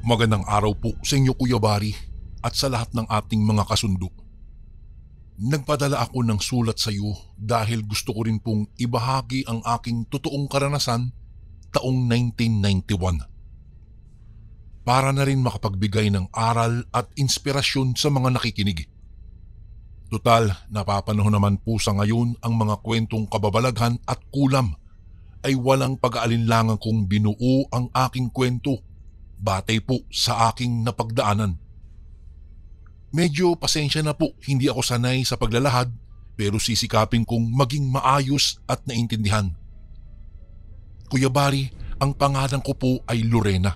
Magandang araw po sa inyo Kuya Bari at sa lahat ng ating mga kasundo. Nagpadala ako ng sulat sa iyo dahil gusto ko rin pong ibahagi ang aking totoong karanasan taong 1991. Para na rin makapagbigay ng aral at inspirasyon sa mga nakikinig. Tutal, napapanahon naman po sa ngayon ang mga kwentong kababalaghan at kulam ay walang pag-aalinlangan kung binuo ang aking kwento batay po sa aking napagdaanan. Medyo pasensya na po, hindi ako sanay sa paglalahad pero sisikapin kong maging maayos at naintindihan. Kuya Bari, ang pangalan ko po ay Lorena.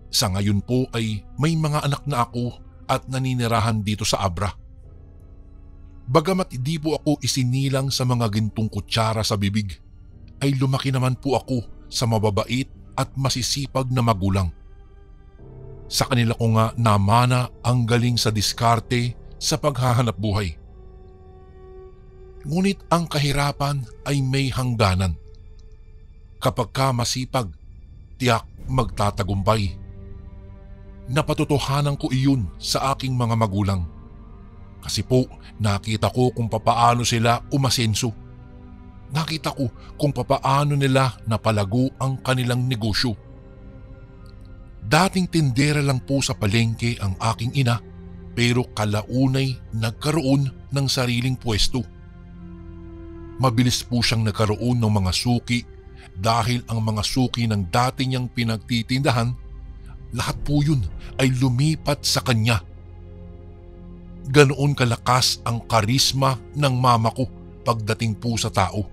Sa ngayon po ay may mga anak na ako at naninirahan dito sa Abra. Bagamat di po ako isinilang sa mga gintong kutsara sa bibig, ay lumaki naman po ako sa mababait at masisipag na magulang. Sa kanila ko nga namana ang galing sa diskarte sa paghahanap buhay. Ngunit ang kahirapan ay may hangganan. Kapag ka masipag, tiyak magtatagumpay. Napatotohanan ko iyon sa aking mga magulang. Kasi po nakita ko kung papaano sila umasenso. Nakita ko kung papaano nila napalago ang kanilang negosyo. Dating tindera lang po sa palengke ang aking ina pero kalaunay nagkaroon ng sariling pwesto. Mabilis po siyang nagkaroon ng mga suki dahil ang mga suki ng dati niyang pinagtitindahan, lahat po yun ay lumipat sa kanya. Ganoon kalakas ang karisma ng mama ko pagdating po sa tao.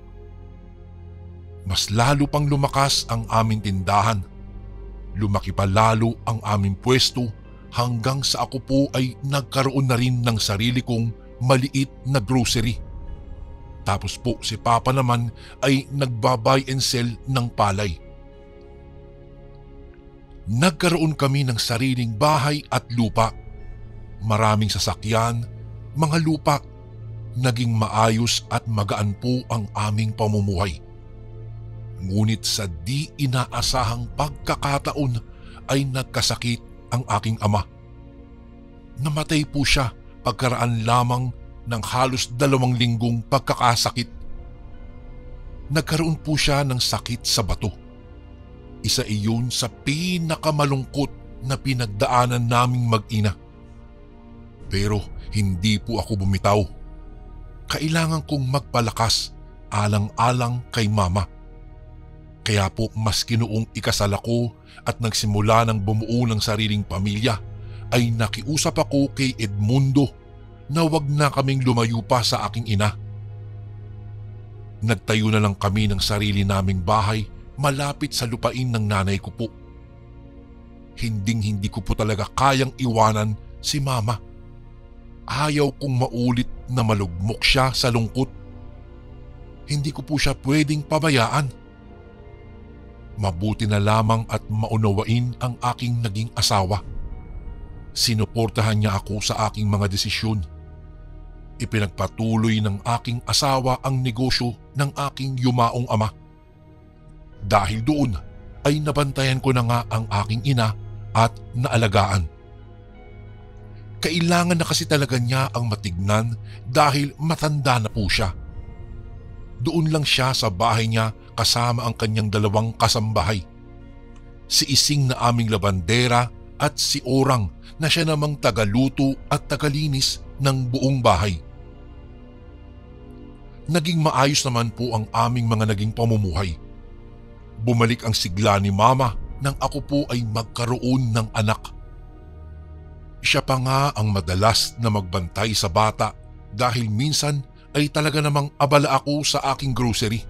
Mas lalo pang lumakas ang aming tindahan. Lumaki pa lalo ang aming pwesto hanggang sa ako po ay nagkaroon na rin ng sarili kong maliit na grocery. Tapos po si Papa naman ay nagba-buy and sell ng palay. Nagkaroon kami ng sariling bahay at lupa. Maraming sasakyan, mga lupa. Naging maayos at magaan po ang aming pamumuhay. Ngunit sa di inaasahang pagkakataon ay nagkasakit ang aking ama. Namatay po siya pagkaraan lamang ng halos 2 linggong pagkakasakit. Nagkaroon po siya ng sakit sa bato. Isa iyon sa pinakamalungkot na pinagdaanan naming mag-ina. Pero hindi po ako bumitaw. Kailangan kong magpalakas alang-alang kay mama. Kaya po maski noong ikasal ako at nagsimula ng bumuo ng sariling pamilya ay nakiusap ako kay Edmundo na wag na kaming lumayo pa sa aking ina. Nagtayo na lang kami ng sarili naming bahay malapit sa lupain ng nanay ko po. Hindi ko po talaga kayang iwanan si mama. Ayaw kong maulit na malugmok siya sa lungkot. Hindi ko po siya pwedeng pabayaan. Mabuti na lamang at maunawain ang aking naging asawa. Sinuportahan niya ako sa aking mga desisyon. Ipinagpatuloy ng aking asawa ang negosyo ng aking yumaong ama. Dahil doon ay nabantayan ko na nga ang aking ina at naalagaan. Kailangan na kasi talaga niya ang matignan dahil matanda na po siya. Doon lang siya sa bahay niya kasama ang kanyang 2 kasambahay. Si Ising na aming labandera at si Orang na siya namang tagaluto at tagalinis ng buong bahay. Naging maayos naman po ang aming mga naging pamumuhay. Bumalik ang sigla ni mama nang ako po ay magkaroon ng anak. Siya pa nga ang madalas na magbantay sa bata dahil minsan ay talaga namang abala ako sa aking grocery.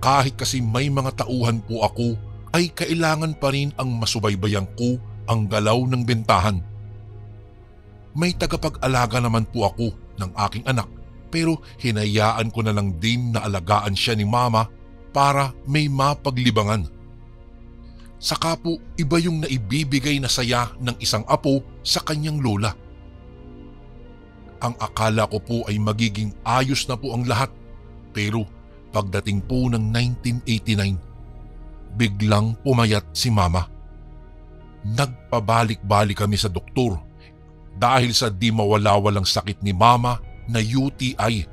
Kahit kasi may mga tauhan po ako ay kailangan pa rin ang masubaybayan ko ang galaw ng bentahan. May tagapag-alaga naman po ako ng aking anak pero hinayaan ko na lang din na alagaan siya ni mama para may mapaglibangan. Saka po iba yung naibibigay na saya ng isang apo sa kanyang lola. Ang akala ko po ay magiging ayos na po ang lahat pero pagdating po ng 1989, biglang pumayat si mama. Nagpabalik-balik kami sa doktor dahil sa di mawala-walang sakit ni mama na UTI.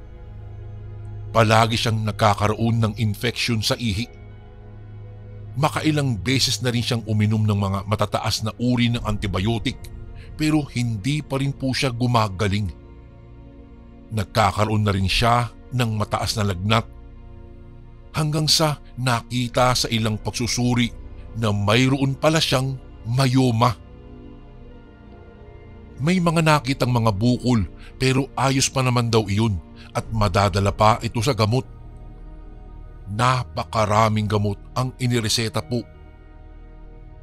Palagi siyang nagkakaroon ng infeksyon sa ihi. Makailang beses na rin siyang uminom ng mga matataas na uri ng antibiotic pero hindi pa rin po siya gumagaling. Nagkakaroon na rin siya ng mataas na lagnat hanggang sa nakita sa ilang pagsusuri na mayroon pala siyang myoma. May mga nakitang mga bukol pero ayos pa naman daw iyon at madadala pa ito sa gamot. Napakaraming gamot ang inireseta po.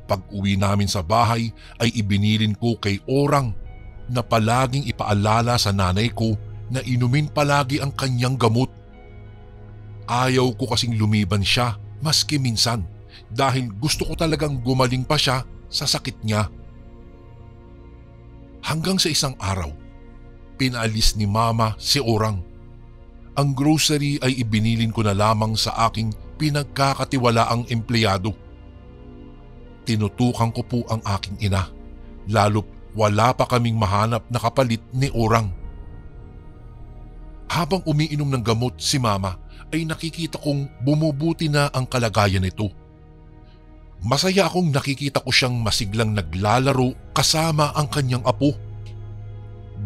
Pag uwi namin sa bahay ay ibinilin ko kay Orang na palaging ipaalala sa nanay ko na inumin palagi ang kanyang gamot. Ayaw ko kasing lumiban siya maski minsan dahil gusto ko talagang gumaling pa siya sa sakit niya. Hanggang sa isang araw, pinaalis ni mama si Orang. Ang grocery ay ibinilin ko na lamang sa aking pinagkakatiwalaang empleyado. Tinutukan ko po ang aking ina, lalo't wala pa kaming mahanap na kapalit ni Orang. Habang umiinom ng gamot si mama ay nakikita kong bumubuti na ang kalagayan nito. Masaya akong nakikita ko siyang masiglang naglalaro kasama ang kanyang apo.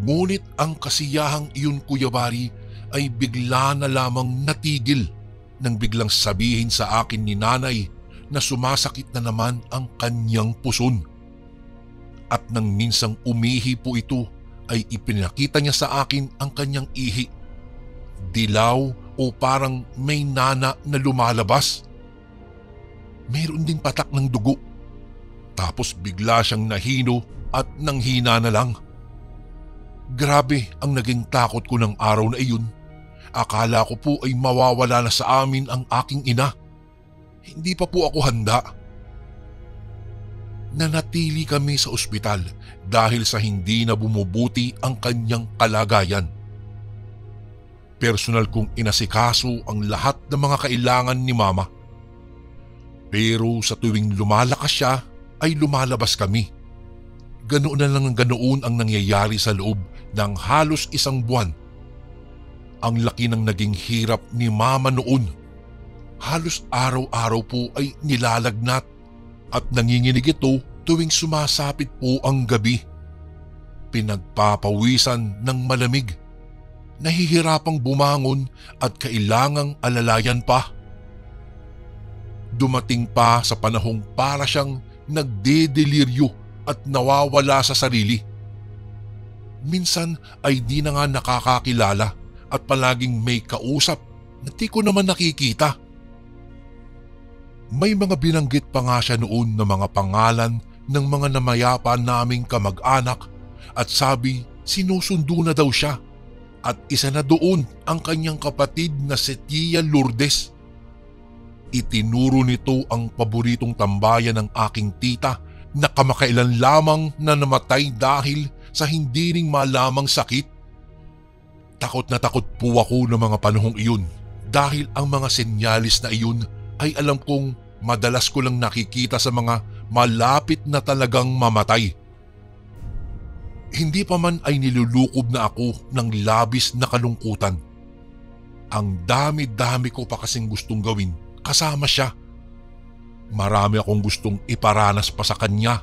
Ngunit ang kasiyahang iyon, Kuya Bari, ay bigla na lamang natigil nang biglang sabihin sa akin ni nanay na sumasakit na naman ang kanyang puson. At nang minsang umihi po ito ay ipinakita niya sa akin ang kanyang ihi. Dilaw o parang may nana na lumalabas. Mayroon ding patak ng dugo. Tapos bigla siyang nahino at nanghina na lang. Grabe ang naging takot ko ng araw na iyon. Akala ko po ay mawawala na sa amin ang aking ina. Hindi pa po ako handa. Nanatili kami sa ospital dahil sa hindi na bumubuti ang kanyang kalagayan. Personal kong inasikaso ang lahat ng mga kailangan ni mama. Pero sa tuwing lumalakas siya ay lumalabas kami. Ganoon na lang ganoon ang nangyayari sa loob ng halos isang buwan. Ang laki ng naging hirap ni mama noon. Halos araw-araw po ay nilalagnat at nanginginig ito tuwing sumasapit po ang gabi. Pinagpapawisan ng malamig. Nahihirapang bumangon at kailangang alalayan pa. Dumating pa sa panahong para siyang nagdedeliryo at nawawala sa sarili. Minsan ay di na nga nakakakilala at palaging may kausap na di ko naman nakikita. May mga binanggit pa nga siya noon na mga pangalan ng mga namayapa naming kamag-anak at sabi sinusundo na daw siya. At isa na doon ang kanyang kapatid na si Tia Lourdes. Itinuro nito ang paboritong tambayan ng aking tita na kamakailan lamang na namatay dahil sa hindi ring malamang sakit. Takot na takot po ako ng mga panahong iyon dahil ang mga senyalis na iyon ay alam kong madalas ko lang nakikita sa mga malapit na talagang mamatay. Hindi pa man ay nilulukob na ako ng labis na kalungkutan. Ang dami-dami ko pa kasing gustong gawin kasama siya. Marami akong gustong iparanas pa sa kanya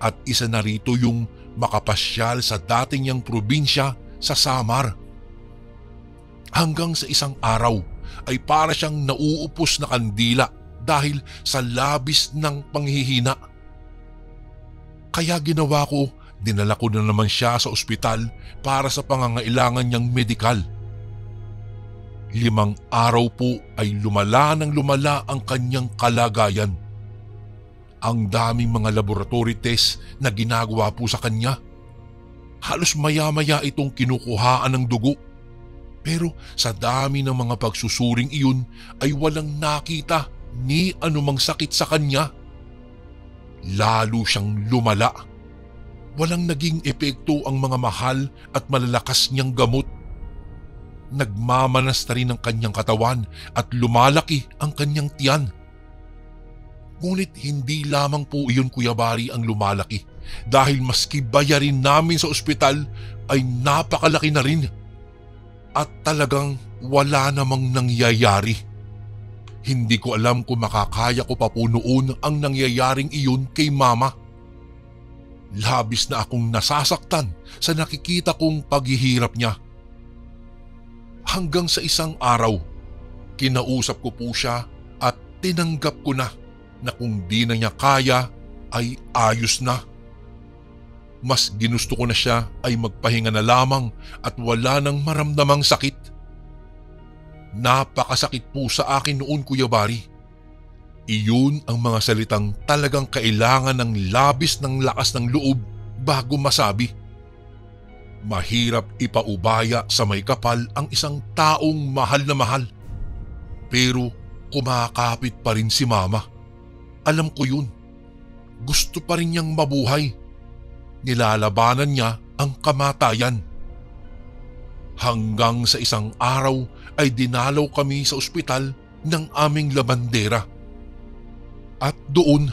at isa na rito yung makapasyal sa dating niyang probinsya sa Samar. Hanggang sa isang araw ay para siyang nauupos na kandila dahil sa labis ng panghihina. Kaya ginawa ko, dinala ko na naman siya sa ospital para sa pangangailangan niyang medikal. 5 araw po ay lumala ng lumala ang kanyang kalagayan. Ang daming mga laboratory test na ginagawa po sa kanya. Halos maya-maya itong kinukuhaan ng dugo. Pero sa dami ng mga pagsusuring iyon ay walang nakita ni anumang sakit sa kanya. Lalo siyang lumala. Walang naging epekto ang mga mahal at malalakas niyang gamot. Nagmamanas na rin ang kanyang katawan at lumalaki ang kanyang tiyan. Ngunit hindi lamang po iyon, Kuya Bari, ang lumalaki dahil maski bayarin namin sa ospital ay napakalaki na rin at talagang wala namang nangyayari. Hindi ko alam kung makakaya ko pa po noon ang nangyayaring iyon kay Mama. Labis na akong nasasaktan sa nakikita kong paghihirap niya. Hanggang sa isang araw, kinausap ko po siya at tinanggap ko na kung di na niya kaya ay ayos na. Mas ginusto ko na siya ay magpahinga na lamang at wala nang maramdamang sakit. Napakasakit po sa akin noon, Kuya Bari. Iyon ang mga salitang talagang kailangan ng labis ng lakas ng loob bago masabi. Mahirap ipaubaya sa may kapal ang isang taong mahal na mahal. Pero kumakapit pa rin si Mama. Alam ko yun. Gusto pa rin niyang mabuhay. Nilalabanan niya ang kamatayan. Hanggang sa isang araw ay dinalaw kami sa ospital ng aming labandera. At doon,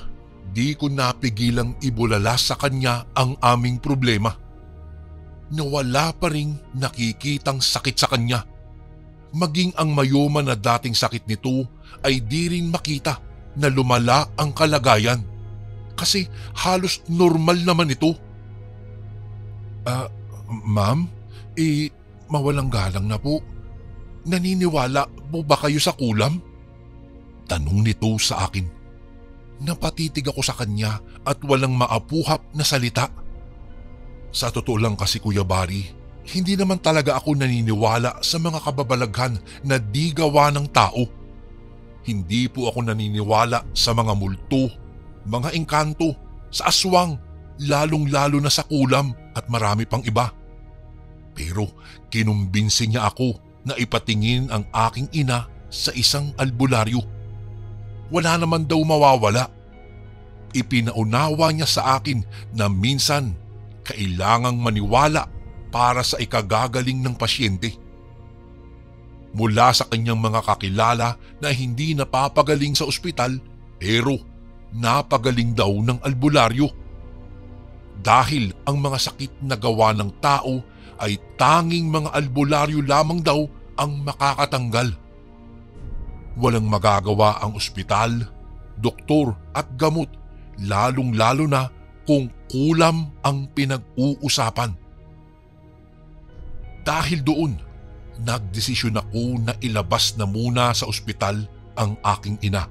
di ko napigilang ibulala sa kanya ang aming problema. Na wala pa ring nakikitang sakit sa kanya. Maging ang mayoma na dating sakit nito ay di rin makita na lumala ang kalagayan. Kasi halos normal naman ito. Ma'am, mawalang galang na po. Naniniwala po ba kayo sa kulam? Tanong nito sa akin. Napatitig ako sa kanya at walang maapuhap na salita. Sa totoo lang kasi, Kuya Bari, hindi naman talaga ako naniniwala sa mga kababalaghan na di gawa ng tao. Hindi po ako naniniwala sa mga multo, mga engkanto, sa aswang, lalong-lalo na sa kulam at marami pang iba. Pero kinumbinsi niya ako na ipatingin ang aking ina sa isang albularyo. Wala naman daw mawawala. Ipinaunawa niya sa akin na minsan kailangang maniwala para sa ikagagaling ng pasyente. Mula sa kanyang mga kakilala na hindi napapagaling sa ospital pero napagaling daw ng albularyo. Dahil ang mga sakit na gawa ng tao ay tanging mga albularyo lamang daw ang makakatanggal. Walang magagawa ang ospital, doktor at gamot, lalong-lalo na kung kulam ang pinag-uusapan. Dahil doon, nagdesisyon ako na ilabas na muna sa ospital ang aking ina.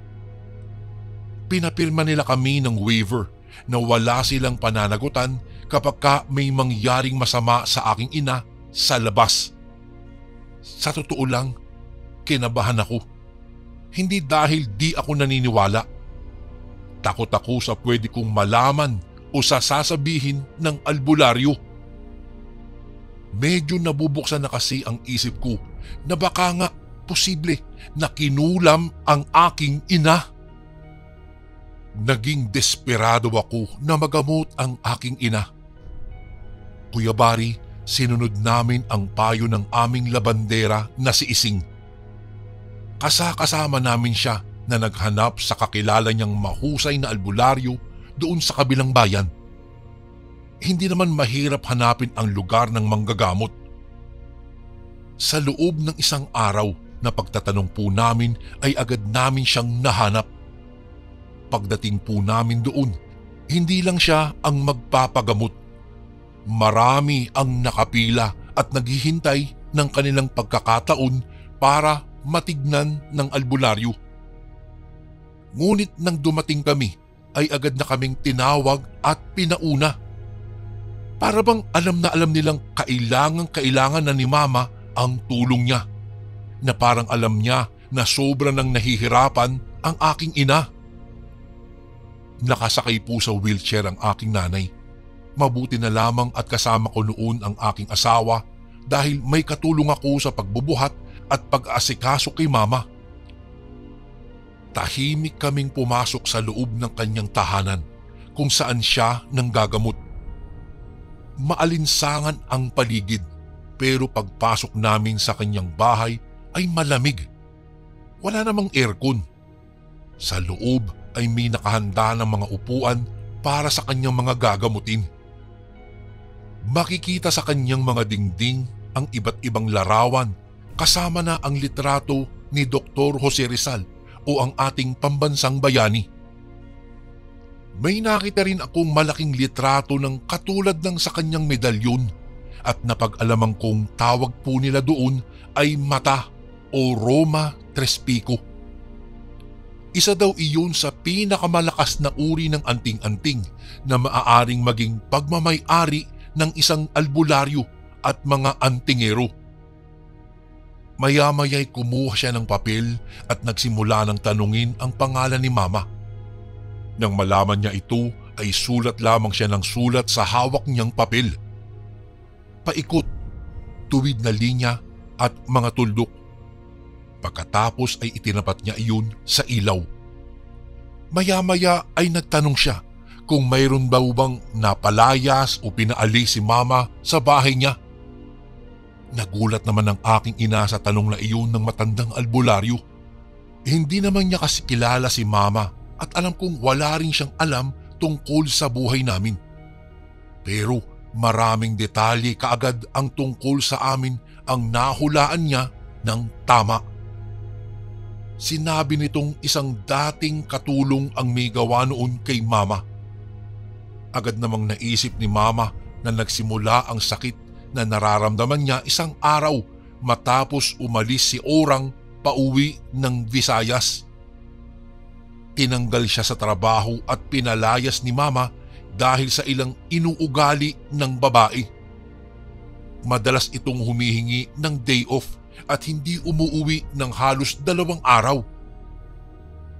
Pinapirma nila kami ng waiver na wala silang pananagutan kapag may mangyaring masama sa aking ina sa labas. Sa totoo lang, kinabahan ako. Hindi dahil di ako naniniwala. Takot ako sa pwede kong malaman o sa sasabihin ng albularyo. Medyo nabubuksan na kasi ang isip ko na baka nga posible na kinulam ang aking ina. Naging desperado ako na magamot ang aking ina. Kuya Bari, sinunod namin ang payo ng aming labandera na si Ising. Kasama namin siya na naghanap sa kakilala niyang mahusay na albularyo doon sa kabilang bayan. Hindi naman mahirap hanapin ang lugar ng manggagamot. Sa loob ng isang araw na pagtatanong po namin ay agad namin siyang nahanap. Pagdating po namin doon, hindi lang siya ang magpapagamot. Marami ang nakapila at naghihintay ng kanilang pagkakataon para matignan ng albularyo. Ngunit nang dumating kami ay agad na kaming tinawag at pinauna. Para bang alam na alam nilang kailangan na ni Mama ang tulong niya. Na parang alam niya na sobra nang nahihirapan ang aking ina. Nakasakay po sa wheelchair ang aking nanay. Mabuti na lamang at kasama ko noon ang aking asawa dahil may katulong ako sa pagbubuhat at pag-aasikaso kay Mama. Tahimik kaming pumasok sa loob ng kanyang tahanan kung saan siya nanggagamot. Maalinsangan ang paligid pero pagpasok namin sa kanyang bahay ay malamig. Wala namang aircon. Sa loob ay may nakahanda ng mga upuan para sa kanyang mga gagamutin. Makikita sa kanyang mga dingding ang iba't ibang larawan kasama na ang litrato ni Dr. Jose Rizal o ang ating pambansang bayani. May nakita rin akong malaking litrato ng katulad ng sa kanyang medalyon at napag-alaman kong tawag po nila doon ay mata o Roma Trespico. Isa daw iyon sa pinakamalakas na uri ng anting-anting na maaaring maging pagmamay-ari ng isang albularyo at mga antingero. Maya-maya'y kumuha siya ng papel at nagsimula ng tanungin ang pangalan ni Mama. Nang malaman niya ito ay sulat lamang siya ng sulat sa hawak niyang papel. Paikot, tuwid na linya at mga tuldok. Pagkatapos ay itinapat niya iyon sa ilaw. Maya-maya ay nagtanong siya kung mayroon ba bang napalayas o pinaalis si Mama sa bahay niya. Nagulat naman ang aking ina sa tanong na iyon ng matandang albularyo. Hindi naman niya kasi kilala si Mama at alam kong wala rin siyang alam tungkol sa buhay namin. Pero maraming detalye kaagad ang tungkol sa amin ang nahulaan niya ng tama. Sinabi nitong isang dating katulong ang may gawa noon kay Mama. Agad namang naisip ni Mama na nagsimula ang sakit na nararamdaman niya isang araw matapos umalis si Orang pauwi ng Visayas. Tinanggal siya sa trabaho at pinalayas ni Mama dahil sa ilang inuugali ng babae. Madalas itong humihingi ng day off at hindi umuuwi ng halos 2 araw.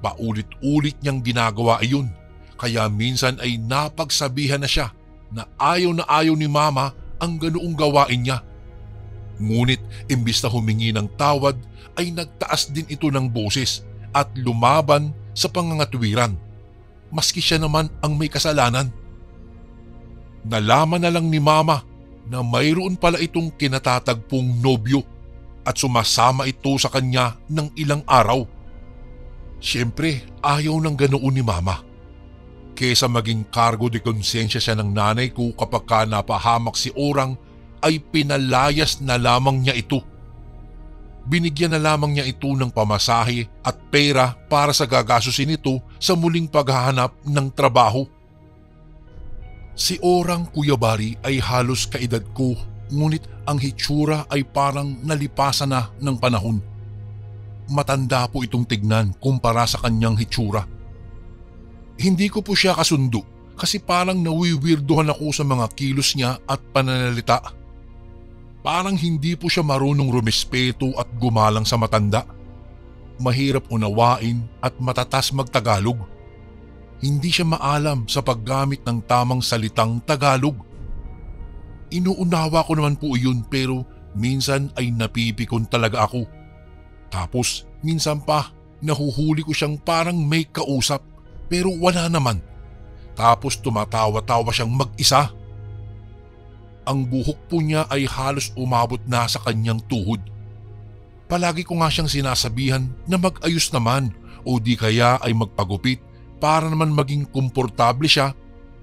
Paulit-ulit niyang ginagawa iyon kaya minsan ay napagsabihan na siya na ayaw ni Mama ang ganoong gawain niya. Ngunit imbis na humingi ng tawad ay nagtaas din ito ng boses at lumaban sa pangangatwiran, maski siya naman ang may kasalanan. Nalaman na lang ni Mama na mayroon pala itong kinatatagpong nobyo at sumasama ito sa kanya ng ilang araw. Siyempre, ayaw ng ganoon ni Mama. Kesa maging kargo de konsensya siya ng nanay ko kapag ka napahamak si Orang ay pinalayas na lamang niya ito. Binigyan na lamang niya ito ng pamasahe at pera para sa gagastusin nito sa muling paghahanap ng trabaho. Si Orang, Kuya Bari, ay halos kaedad ko, ngunit ang hitsura ay parang nalipasan na ng panahon. Matanda po itong tignan kumpara sa kanyang hitsura. Hindi ko po siya kasundo kasi parang nawiwirduhan ako sa mga kilos niya at pananalita. Parang hindi po siya marunong rumespeto at gumalang sa matanda. Mahirap unawain at matatas magtagalog. Hindi siya maalam sa paggamit ng tamang salitang Tagalog. Inuunawa ko naman po iyon pero minsan ay napipikon talaga ako. Tapos minsan pa nahuhuli ko siyang parang may kausap pero wala naman. Tapos tumatawa-tawa siyang mag-isa. Ang buhok po niya ay halos umabot na sa kanyang tuhod. Palagi ko nga siyang sinasabihan na mag-ayos naman o di kaya ay magpagupit para naman maging komportable siya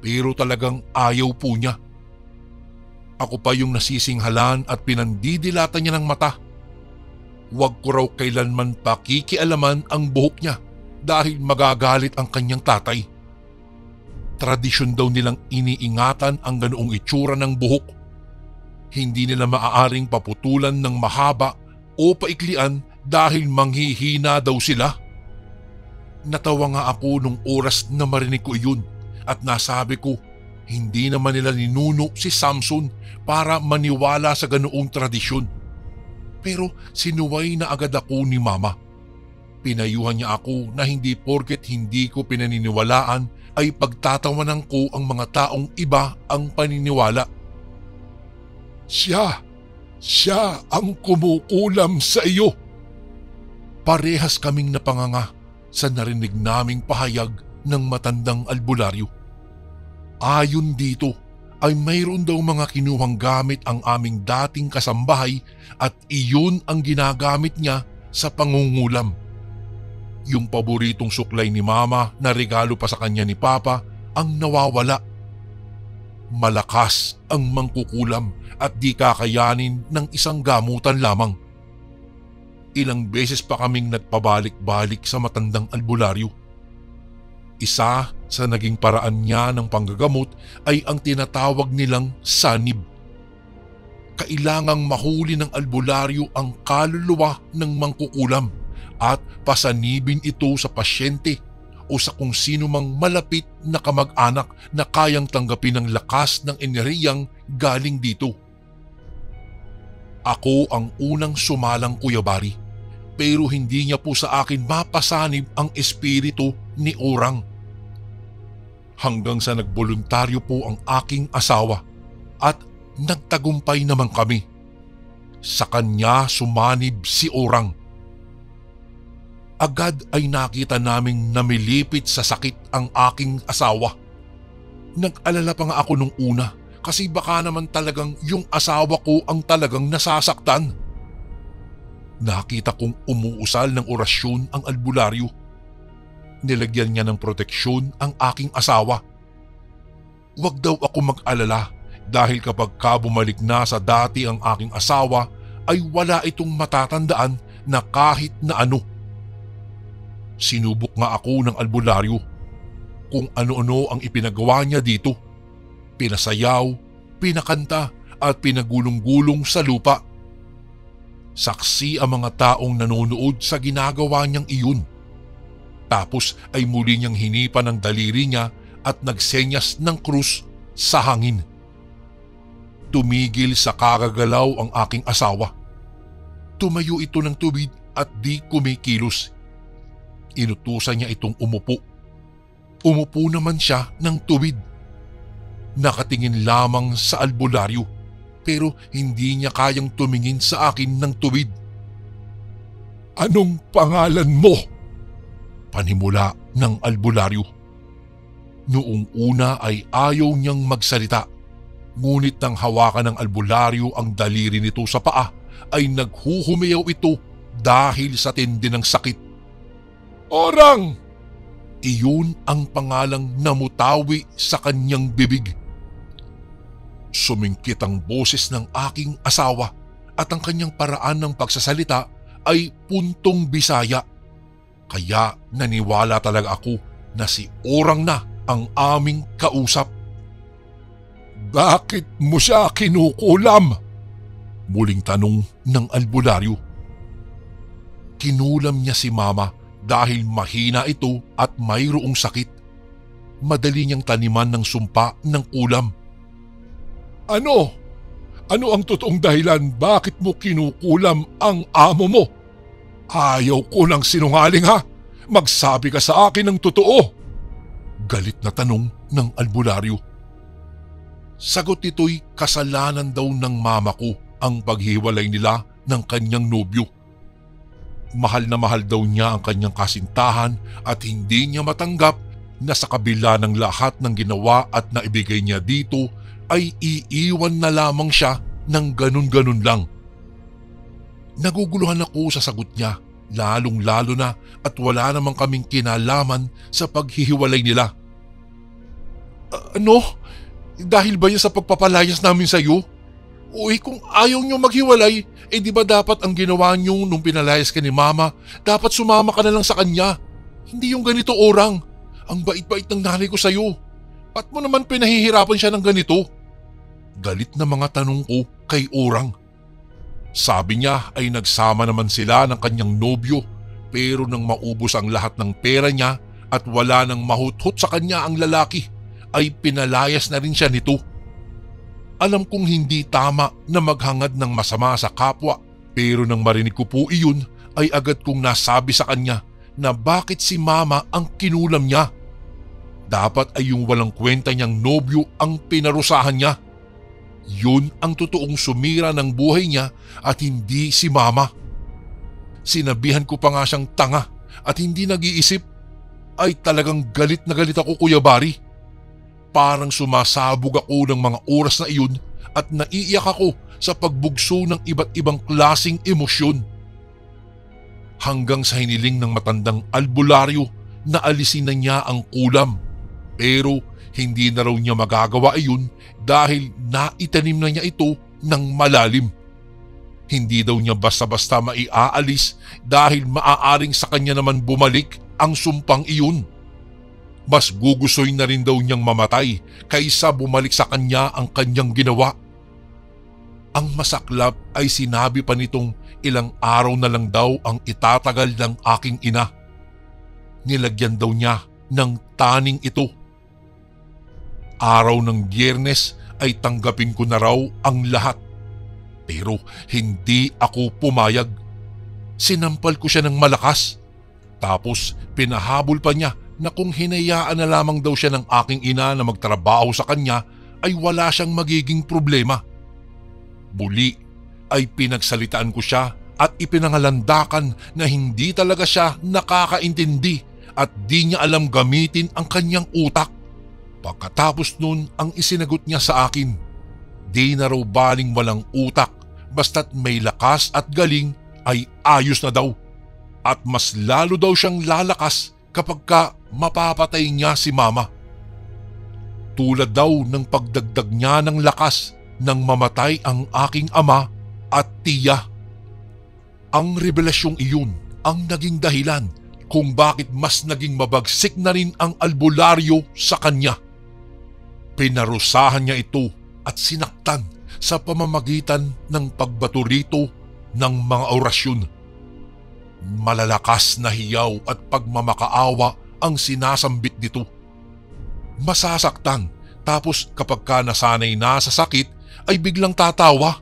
pero talagang ayaw po niya. Ako pa yung nasisinghalan at pinandidilatan niya ng mata. Huwag ko raw kailanman pakikialaman ang buhok niya dahil magagalit ang kanyang tatay. Tradisyon daw nilang iniingatan ang ganoong itsura ng buhok. Hindi nila maaaring paputulan ng mahaba o paiklian dahil manghihina daw sila. Natawa nga ako nung oras na marinig ko iyon at nasabi ko hindi naman nila ninuno si Samson para maniwala sa ganoong tradisyon. Pero sinuway na agad ako ni Mama. Pinayuhan niya ako na hindi porket hindi ko pinaniniwalaan ay pagtatawanan ko ang mga taong iba ang paniniwala. Siya ang kumukulam sa iyo. Parehas kaming napanganga sa narinig naming pahayag ng matandang albularyo. Ayon dito ay mayroon daw mga kinuhang gamit ang aming dating kasambahay at iyon ang ginagamit niya sa pangungulam. Yung paboritong suklay ni Mama na regalo pa sa kanya ni Papa ang nawawala. Malakas ang mangkukulam at di kakayanin ng isang gamutan lamang. Ilang beses pa kaming nagpabalik-balik sa matandang albularyo. Isa sa naging paraan niya ng panggagamot ay ang tinatawag nilang sanib. Kailangang mahuli ng albularyo ang kaluluwa ng mangkukulam at pasanibin ito sa pasyente o sa kung sino mang malapit na kamag-anak na kayang tanggapin ang lakas ng enerhiyang galing dito. Ako ang unang sumalang, Kuya Bari, pero hindi niya po sa akin mapasanib ang espiritu ni Orang. Hanggang sa nagboluntaryo po ang aking asawa at nagtagumpay naman kami. Sa kanya sumanib si Orang. Agad ay nakita naming namilipit sa sakit ang aking asawa. Nag-alala pa nga ako nung una kasi baka naman talagang yung asawa ko ang talagang nasasaktan. Nakita kong umuusal ng orasyon ang albularyo. Nilagyan niya ng proteksyon ang aking asawa. Huwag daw ako mag-alala dahil kapag bumalik na sa dati ang aking asawa ay wala itong matatandaan na kahit na ano. Sinubok nga ako ng albularyo kung ano-ano ang ipinagawa niya dito. Pinasayaw, pinakanta at pinagulong-gulong sa lupa. Saksi ang mga taong nanonood sa ginagawa niyang iyon. Tapos ay muli niyang hinipan ang daliri niya at nagsenyas ng krus sa hangin. Tumigil sa kakagalaw ang aking asawa. Tumayo ito ng tubig at di kumikilos. Inutusan niya itong umupo. Umupo naman siya ng tuwid. Nakatingin lamang sa albularyo pero hindi niya kayang tumingin sa akin ng tuwid. "Anong pangalan mo?" Panimula ng albularyo. Noong una ay ayaw niyang magsalita. Ngunit nang hawakan ng albularyo ang daliri nito sa paa ay naghuhumiyaw ito dahil sa tindi ng sakit. "Orang!" Iyon ang pangalang namutawi sa kanyang bibig. Sumingkit ang boses ng aking asawa at ang kanyang paraan ng pagsasalita ay puntong Bisaya. Kaya naniwala talaga ako na si Orang na ang aming kausap. "Bakit mo siya kinukulam?" Muling tanong ng albularyo. Kinulam niya si Mama dahil mahina ito at mayroong sakit. Madali niyang taniman ng sumpa ng kulam. Ano? Ano ang totoong dahilan bakit mo kinukulam ang amo mo? Ayaw ko ng sinungaling, ha? Magsabi ka sa akin ng totoo. Galit na tanong ng albularyo. Sagot nito'y kasalanan daw ng mama ko ang paghiwalay nila ng kanyang nobyo. Mahal na mahal daw niya ang kanyang kasintahan at hindi niya matanggap na sa kabila ng lahat ng ginawa at naibigay niya dito ay iiwan na lamang siya ng ganun-ganun lang. Naguguluhan ako sa sagot niya, lalong-lalo na at wala namang kaming kinalaman sa paghihiwalay nila. Ano? Dahil ba yan sa pagpapalayas namin sa iyo? Uy, kung ayaw niyo maghiwalay, di ba dapat ang ginawa niyo nung pinalayas ka ni Mama, dapat sumama ka na lang sa kanya. Hindi yung ganito, Orang. Ang bait-bait ng nanay ko sa iyo. Ba't mo naman pinahihirapan siya ng ganito? Galit na mga tanong ko kay Orang. Sabi niya ay nagsama naman sila ng kanyang nobyo pero nang maubos ang lahat ng pera niya at wala nang mahuthot sa kanya ang lalaki ay pinalayas na rin siya nito. Alam kong hindi tama na maghangad ng masama sa kapwa pero nang marinig ko po iyon ay agad kong nasabi sa kanya na bakit si Mama ang kinulam niya. Dapat ay yung walang kwenta niyang nobyo ang pinarusahan niya. Yun ang totoong sumira ng buhay niya at hindi si Mama. Sinabihan ko pa nga siyang tanga at hindi nag-iisip. Ay talagang galit na galit ako, Kuya Bari. Parang sumasabog ako ng mga oras na iyon at naiiyak ako sa pagbugso ng iba't ibang klasing emosyon. hanggang sa hiniling ng matandang albularyo na alisin na niya ang kulam. Pero hindi na raw niya magagawa iyon dahil naitanim na niya ito ng malalim. Hindi daw niya basta-basta maiaalis dahil maaaring sa kanya naman bumalik ang sumpang iyon. Mas gugustoy na rin daw niyang mamatay kaysa bumalik sa kanya ang kanyang ginawa. Ang masaklap ay sinabi pa nitong ilang araw na lang daw ang itatagal ng aking ina. Nilagyan daw niya ng taning ito. Araw ng Biyernes ay tanggapin ko na raw ang lahat. Pero hindi ako pumayag. Sinampal ko siya ng malakas. Tapos pinahabol pa niya na kung hinayaan na lamang daw siya ng aking ina na magtrabaho sa kanya ay wala siyang magiging problema. Muli ay pinagsalitaan ko siya at ipinangalandakan na hindi talaga siya nakakaintindi at di niya alam gamitin ang kanyang utak. Pagkatapos nun ang isinagot niya sa akin, di na raw baling walang utak basta't may lakas at galing ay ayos na daw. At mas lalo daw siyang lalakas kapag mapapatay niya si mama. Tulad daw ng pagdagdag niya ng lakas nang mamatay ang aking ama at tiya. Ang revelasyong iyon ang naging dahilan kung bakit mas naging mabagsik na rin ang albularyo sa kanya. Pinarusahan niya ito at sinaktan sa pamamagitan ng pagbato rito ng mga orasyon. Malalakas na hiyaw at pagmamakaawa ang sinasambit nito. Masasaktan tapos kapag nasanay na sa sakit ay biglang tatawa.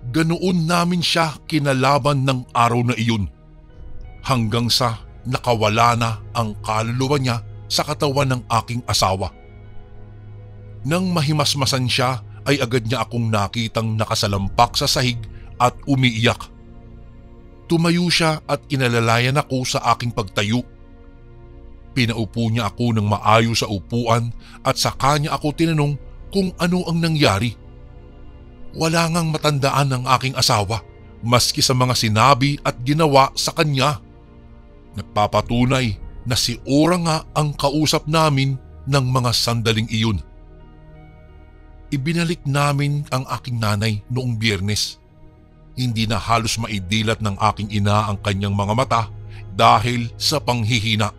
Ganoon namin siya kinalaban ng araw na iyon hanggang sa nakawala na ang kaluluwa niya sa katawan ng aking asawa. Nang mahimasmasan siya ay agad niya akong nakitang nakasalampak sa sahig at umiiyak. Tumayo siya at inalalayan ako sa aking pagtayo. Pinaupo niya ako ng maayos sa upuan at saka niya ako tinanong kung ano ang nangyari. Wala ngang matandaan ng aking asawa maski sa mga sinabi at ginawa sa kanya. Nagpapatunay na si Ora nga ang kausap namin ng mga sandaling iyon. Ibinalik namin ang aking nanay noong Biyernes. Hindi na halos maidilat ng aking ina ang kanyang mga mata dahil sa panghihina.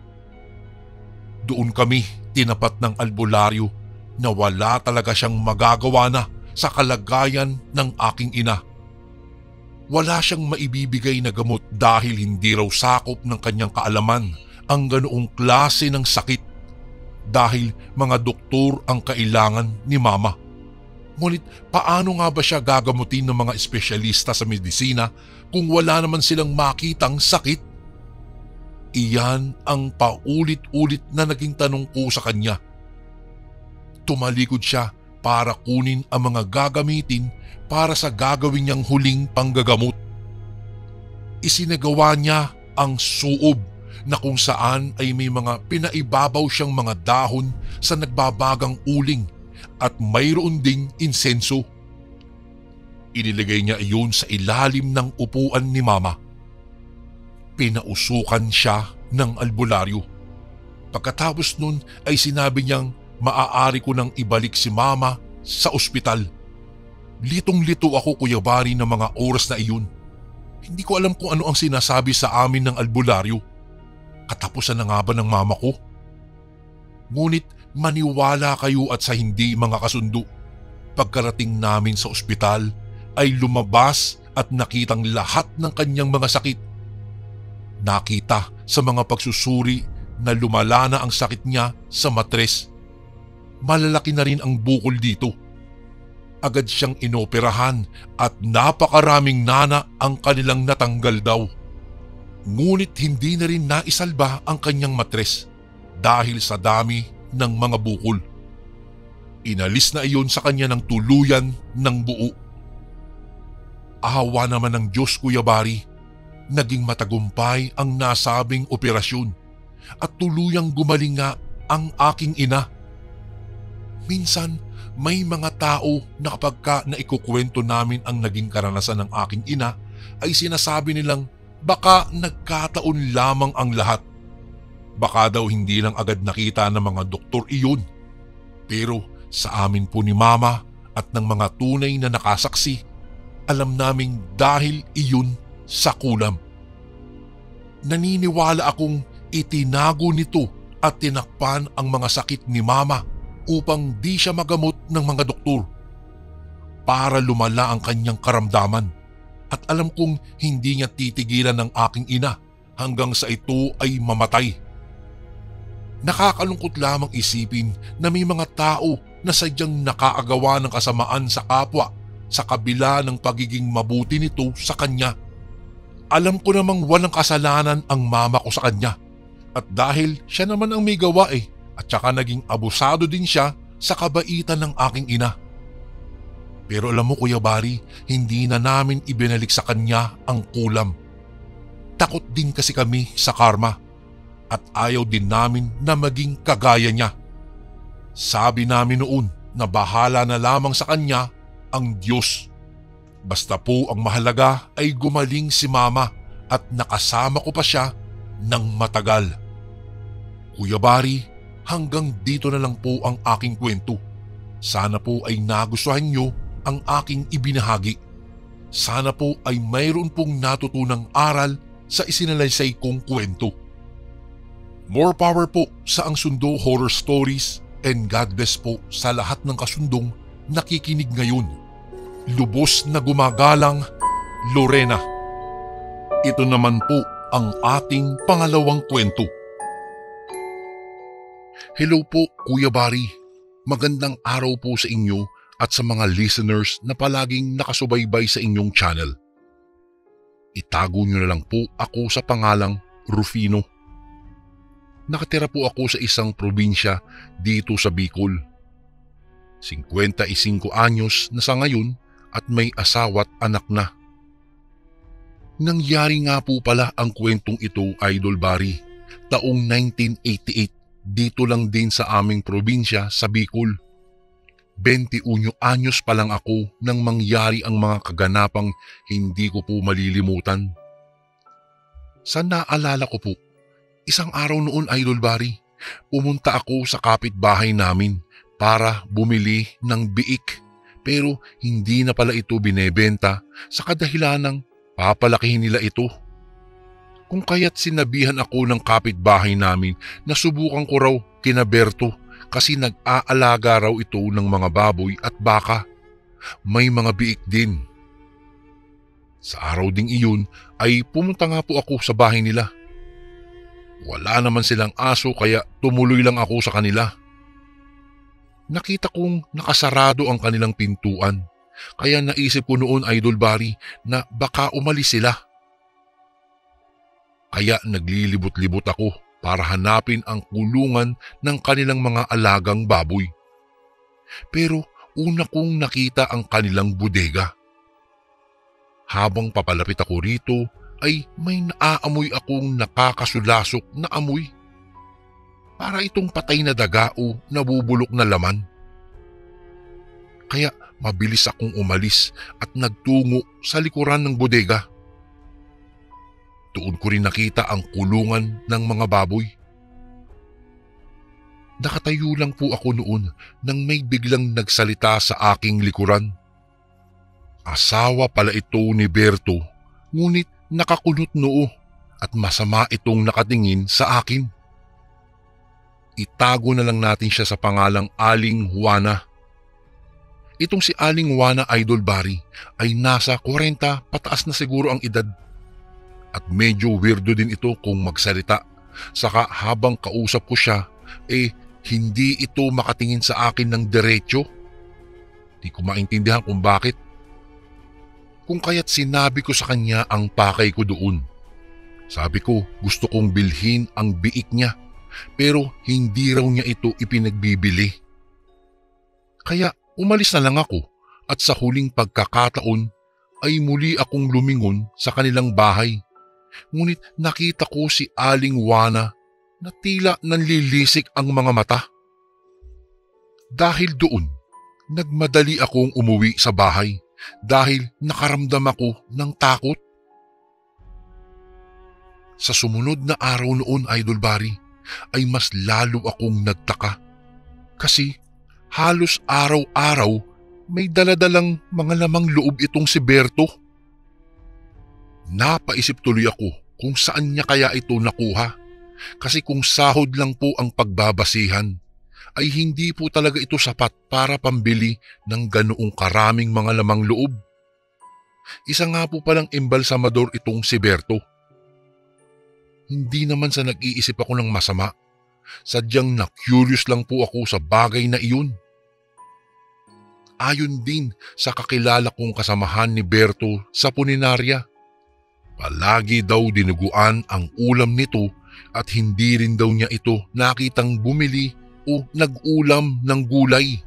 Doon kami tinapat ng albularyo na wala talaga siyang magagawa na sa kalagayan ng aking ina. Wala siyang maibibigay na gamot dahil hindi raw sakop ng kanyang kaalaman ang ganoong klase ng sakit dahil mga doktor ang kailangan ni mama. Ngunit paano nga ba siya gagamutin ng mga espesyalista sa medisina kung wala naman silang makitang sakit? Iyan ang paulit-ulit na naging tanong ko sa kanya. Tumalikod siya para kunin ang mga gagamitin para sa gagawin niyang huling panggagamot. Isinagawa niya ang suob na kung saan ay may mga pinaibabaw siyang mga dahon sa nagbabagang uling at mayroon ding insenso. Inilagay niya iyon sa ilalim ng upuan ni mama. Pinausukan siya ng albularyo. Pagkatapos nun ay sinabi niyang maaari ko nang ibalik si mama sa ospital. Litong-lito ako, Kuya Bari, ng mga oras na iyon. Hindi ko alam kung ano ang sinasabi sa amin ng albularyo. Katapusan na nga ba ng mama ko? Ngunit maniwala kayo at sa hindi, mga kasundo. Pagkarating namin sa ospital ay lumabas at nakitang lahat ng kanyang mga sakit. Nakita sa mga pagsusuri na lumala na ang sakit niya sa matres. Malalaki na rin ang bukol dito. Agad siyang inoperahan at napakaraming nana ang kanilang natanggal daw. Ngunit hindi na rin naisalba ang kanyang matres dahil sa dami ng mga bukol. Inalis na iyon sa kanya ng tuluyan ng buo. Awa naman ng Diyos, Kuya Bari, naging matagumpay ang nasabing operasyon at tuluyang gumaling nga ang aking ina. Minsan, may mga tao na kapag naikukwento namin ang naging karanasan ng aking ina ay sinasabi nilang Baka nagkataon lamang ang lahat. Baka daw hindi lang agad nakita ng mga doktor iyon. Pero sa amin po ni Mama at ng mga tunay na nakasaksi, alam naming dahil iyon sa kulam. Naniniwala akong itinago nito at tinakpan ang mga sakit ni Mama upang di siya magamot ng mga doktor. Para lumala ang kanyang karamdaman at alam kong hindi niya titigilan ng aking ina hanggang sa ito ay mamatay. Nakakalungkot lamang isipin na may mga tao na sadyang nakaagawa ng kasamaan sa kapwa sa kabila ng pagiging mabuti nito sa kanya. Alam ko namang walang kasalanan ang mama ko sa kanya at dahil siya naman ang may gawa at saka naging abusado din siya sa kabaitan ng aking ina. Pero alam mo Kuya Bari, hindi na namin ibinalik sa kanya ang kulam. Takot din kasi kami sa karma at ayaw din namin na maging kagaya niya. Sabi namin noon na bahala na lamang sa kanya ang Diyos. Basta po ang mahalaga ay gumaling si Mama at nakasama ko pa siya ng matagal. Kuya Bari, hanggang dito na lang po ang aking kwento. Sana po ay nagustuhan nyo ang aking ibinahagi. Sana po ay mayroon pong natutunang aral sa isinalaysay kong kwento. More power po sa Ang Sundo Horror Stories and God bless po sa lahat ng kasundong nakikinig ngayon. Lubos na gumagalang, Lorena. Ito naman po ang ating pangalawang kwento. Hello po Kuya Bari, magandang araw po sa inyo at sa mga listeners na palaging nakasubaybay sa inyong channel. Itago nyo na lang po ako sa pangalang Rufino. Nakatira po ako sa isang probinsya dito sa Bicol. 55 anyos na sa ngayon at may asawa't anak na. Nangyari nga po pala ang kwentong ito, Idol Bari, taong 1988 dito lang din sa aming probinsya sa Bicol. 21 anyos pa lang ako nang mangyari ang mga kaganapang hindi ko po malilimutan. Sa naalala ko po, isang araw noon Idol Bari, pumunta ako sa kapitbahay namin para bumili ng biik pero hindi na pala ito binebenta sa kadahilanang papalakihin nila ito. Kung kaya't sinabihan ako ng kapitbahay namin na subukan ko raw kina Berto kasi nag-aalaga raw ito ng mga baboy at baka. May mga biik din. Sa araw ding iyon ay pumunta nga po ako sa bahay nila. Wala naman silang aso kaya tumuloy lang ako sa kanila. Nakita kong nakasarado ang kanilang pintuan kaya naisip ko noon Idol Bari na baka umalis sila. Kaya naglilibot-libot ako para hanapin ang kulungan ng kanilang mga alagang baboy. Pero una kong nakita ang kanilang bodega. Habang papalapit ako rito ay may naaamoy akong nakakasulasok na amoy. Para itong patay na daga o nabubulok na laman. Kaya mabilis akong umalis at nagtungo sa likuran ng bodega. Doon ko rin nakita ang kulungan ng mga baboy. Nakatayo lang po ako noon nang may biglang nagsalita sa aking likuran. Asawa pala ito ni Berto, ngunit nakakunot noo at masama itong nakatingin sa akin. Itago na lang natin siya sa pangalang Aling Juana. Itong si Aling Juana Idol Bari ay nasa 40 pataas na siguro ang edad. At medyo weirdo din ito kung magsalita. Saka habang kausap ko siya, hindi ito makatingin sa akin ng diretsyo. Di ko maintindihan kung bakit. Kung kaya't sinabi ko sa kanya ang pakay ko doon. Sabi ko gusto kong bilhin ang biik niya pero hindi raw niya ito ipinagbibili. Kaya umalis na lang ako at sa huling pagkakataon ay muli akong lumingon sa kanilang bahay. Ngunit nakita ko si Aling Juana na tila nanlilisik ang mga mata. Dahil doon, nagmadali akong umuwi sa bahay dahil nakaramdam ako ng takot. Sa sumunod na araw noon, Idol Barry, ay mas lalo akong nagtaka. Kasi halos araw-araw may daladalang mga lamang loob itong si Berto. Napaisip tuloy ako kung saan niya kaya ito nakuha. Kasi kung sahod lang po ang pagbabasihan, ay hindi po talaga ito sapat para pambili ng ganoong karaming mga lamang loob. Isa nga po palang embalsamador itong si Berto. Hindi naman sa nag-iisip ako ng masama. Sadyang na-curious lang po ako sa bagay na iyon. Ayon din sa kakilala kong kasamahan ni Berto sa puninarya. Palagi daw dinuguan ang ulam nito at hindi rin daw niya ito nakitang bumili o nag-ulam ng gulay.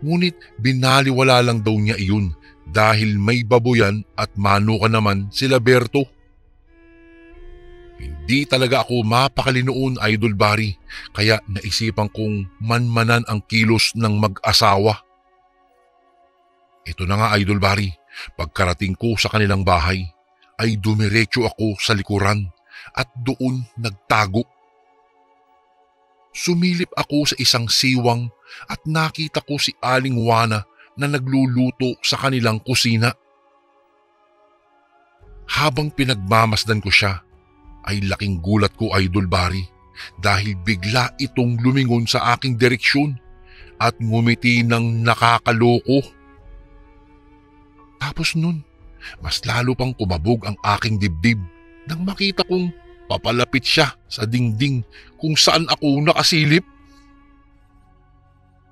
Ngunit binaliwala lang daw niya iyon dahil may baboyan at manuka naman sila Berto. Hindi talaga ako mapakali noon, Idol Barry, kaya naisipan kong manmanan ang kilos ng mag-asawa. Ito na nga, Idol Barry, pagkarating ko sa kanilang bahay, ay dumiretso ako sa likuran at doon nagtago. Sumilip ako sa isang siwang at nakita ko si Aling Juana na nagluluto sa kanilang kusina. Habang pinagmamasdan ko siya, ay laking gulat ko, Idol Barry, dahil bigla itong lumingon sa aking direksyon at ngumiti ng nakakaloko. Tapos nun, mas lalo pang kumabog ang aking dibdib nang makita kong papalapit siya sa dingding kung saan ako nakasilip.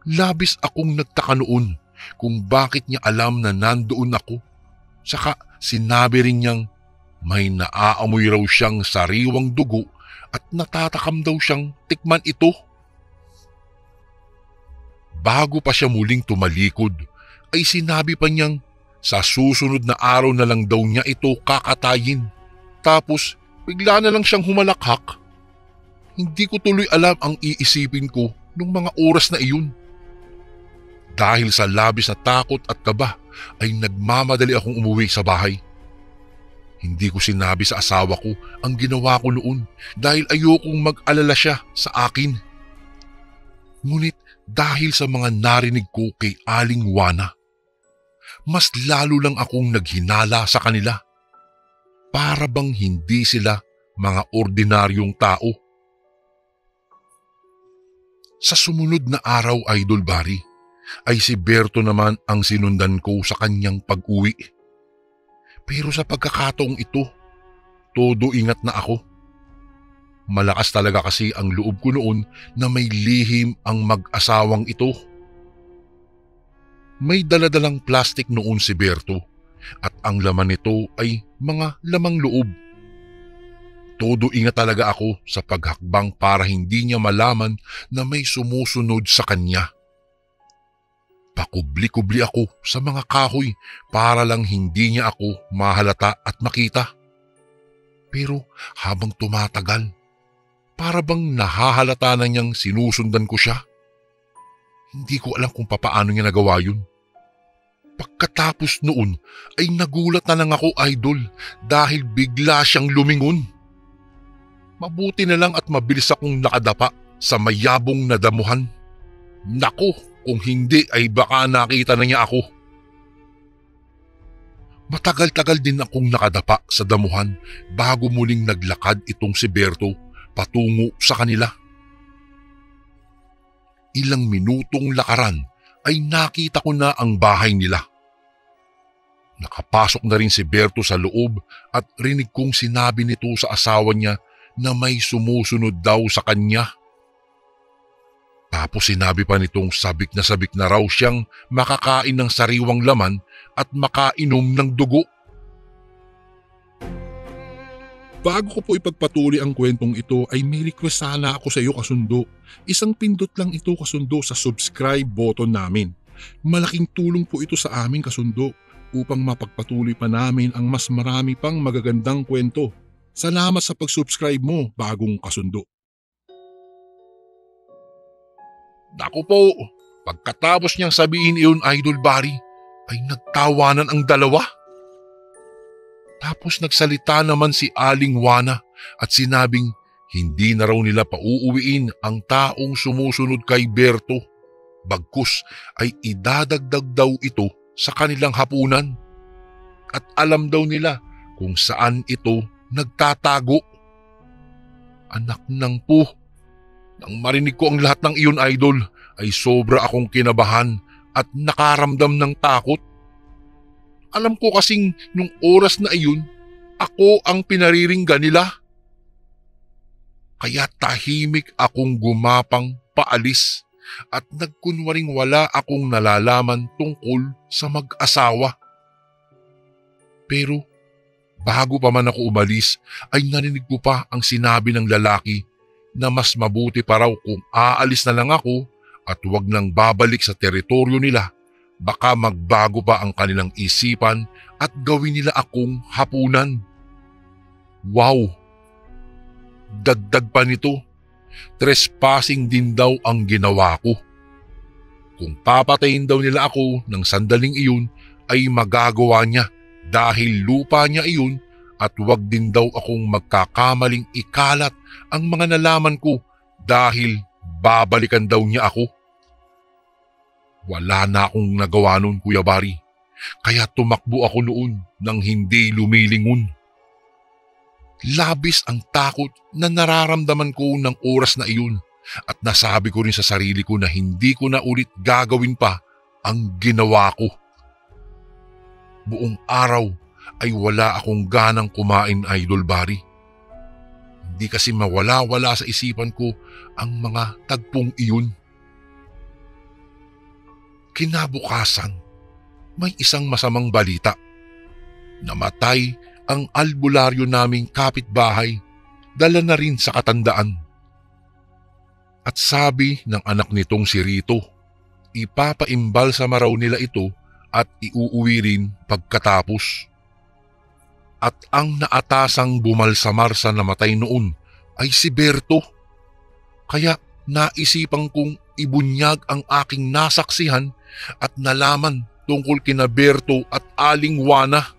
Labis akong nagtaka noon kung bakit niya alam na nandoon ako. Saka sinabi rin niyang may naaamoy raw siyang sariwang dugo at natatakam daw siyang tikman ito. Bago pa siya muling tumalikod, ay sinabi pa niyang sa susunod na araw na lang daw niya ito kakatayin. Tapos bigla na lang siyang humalakhak. Hindi ko tuloy alam ang iisipin ko nung mga oras na iyon. Dahil sa labis na takot at kaba ay nagmamadali akong umuwi sa bahay. Hindi ko sinabi sa asawa ko ang ginawa ko noon dahil ayokong mag-alala siya sa akin. Ngunit dahil sa mga narinig ko kay Aling Juana, mas lalo lang akong naghinala sa kanila. Para bang hindi sila mga ordinaryong tao. Sa sumunod na araw, Idol Barry, ay si Berto naman ang sinundan ko sa kanyang pag-uwi. Pero sa pagkakataong ito, todo ingat na ako. Malakas talaga kasi ang loob ko noon na may lihim ang mag-asawang ito. May daladalang plastic noon si Berto at ang laman nito ay mga lamang loob. Todo ingat talaga ako sa paghakbang para hindi niya malaman na may sumusunod sa kanya. Pakubli-kubli ako sa mga kahoy para lang hindi niya ako mahalata at makita. Pero habang tumatagal, para bang nahahalata na niyang sinusundan ko siya. Hindi ko alam kung papaano niya nagawa yun. Pagkatapos noon ay nagulat na lang ako, Idol, dahil bigla siyang lumingon. Mabuti na lang at mabilis akong nakadapa sa mayabong na damuhan. Nako! Kung hindi ay baka nakita na niya ako. Matagal-tagal din akong nakadapa sa damuhan bago muling naglakad itong si Berto patungo sa kanila. Ilang minutong lakaran ay nakita ko na ang bahay nila. Nakapasok na rin si Berto sa loob at rinig kong sinabi nito sa asawa niya na may sumusunod daw sa kanya. Tapos sinabi pa nitong sabik na raw siyang makakain ng sariwang laman at makainom ng dugo. Bago ko po ipagpatuloy ang kwentong ito ay may request sana ako sa iyo, kasundo. Isang pindot lang ito, kasundo, sa subscribe button namin. Malaking tulong po ito sa amin, kasundo, upang mapagpatuloy pa namin ang mas marami pang magagandang kwento. Salamat sa pag-subscribe mo, bagong kasundo. Naku po, pagkatapos niyang sabihin iyon, Idol Barry, ay nagtawanan ang dalawa. Tapos nagsalita naman si Aling Juana at sinabing hindi na raw nila pauuwiin ang taong sumusunod kay Berto. Bagkus ay idadagdag daw ito sa kanilang hapunan. At alam daw nila kung saan ito nagtatago. Anak ng po, nang marinig ko ang lahat ng iyon, idol, ay sobra akong kinabahan at nakaramdam ng takot. Alam ko kasing nung oras na iyon, ako ang pinariringgan nila. Kaya tahimik akong gumapang paalis at nagkunwaring wala akong nalalaman tungkol sa mag-asawa. Pero bago pa man ako umalis ay narinig ko pa ang sinabi ng lalaki na mas mabuti pa raw kung aalis na lang ako at huwag nang babalik sa teritoryo nila. Baka magbago pa ang kanilang isipan at gawin nila akong hapunan. Wow! Dagdag pa nito, trespassing din daw ang ginawa ko. Kung papatayin daw nila ako ng sandaling iyon ay magagawa niya dahil lupa niya iyon at huwag din daw akong magkakamaling ikalat ang mga nalaman ko dahil babalikan daw niya ako. Wala na akong nagawa noon, Kuya Bari, kaya tumakbo ako noon nang hindi lumilingon. Labis ang takot na nararamdaman ko ng oras na iyon at nasabi ko rin sa sarili ko na hindi ko na ulit gagawin pa ang ginawa ko. Buong araw ay wala akong ganang kumain, Idol Bari. Hindi kasi mawala-wala sa isipan ko ang mga tagpong iyon. Kinabukasan, may isang masamang balita. Namatay ang albularyo naming kapitbahay, dala na rin sa katandaan. At sabi ng anak nitong si Rito, ipapaimbalsama raw nila ito at iuuwi rin pagkatapos. At ang naatasang bumalsamar sa namatay noon ay si Berto. Kaya naisipan kong ibunyag ang aking nasaksihan at nalaman tungkol kina Berto at Aling Juana.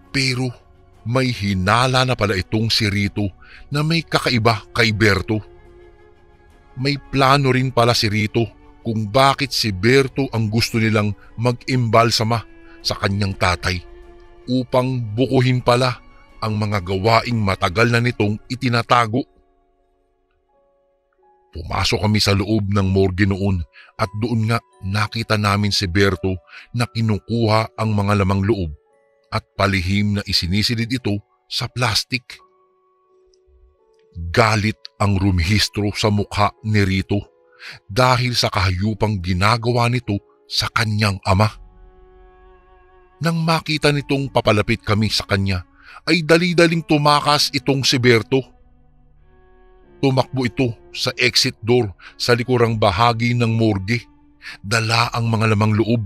Pero may hinala na pala itong si Rito na may kakaiba kay Berto. May plano rin pala si Rito kung bakit si Berto ang gusto nilang mag-imbalsama sa kanyang tatay upang bukuhin pala ang mga gawaing matagal na nitong itinatago. Pumasok kami sa loob ng morgue noon at doon nga nakita namin si Berto na kinukuha ang mga lamang loob at palihim na isinisilid ito sa plastik. Galit ang rumihistro sa mukha ni Rito dahil sa kahayupang ginagawa nito sa kanyang ama. Nang makita nitong papalapit kami sa kanya ay dali-daling tumakas itong si Berto. Tumakbo ito sa exit door sa likurang bahagi ng morgue. Dala ang mga lamang loob.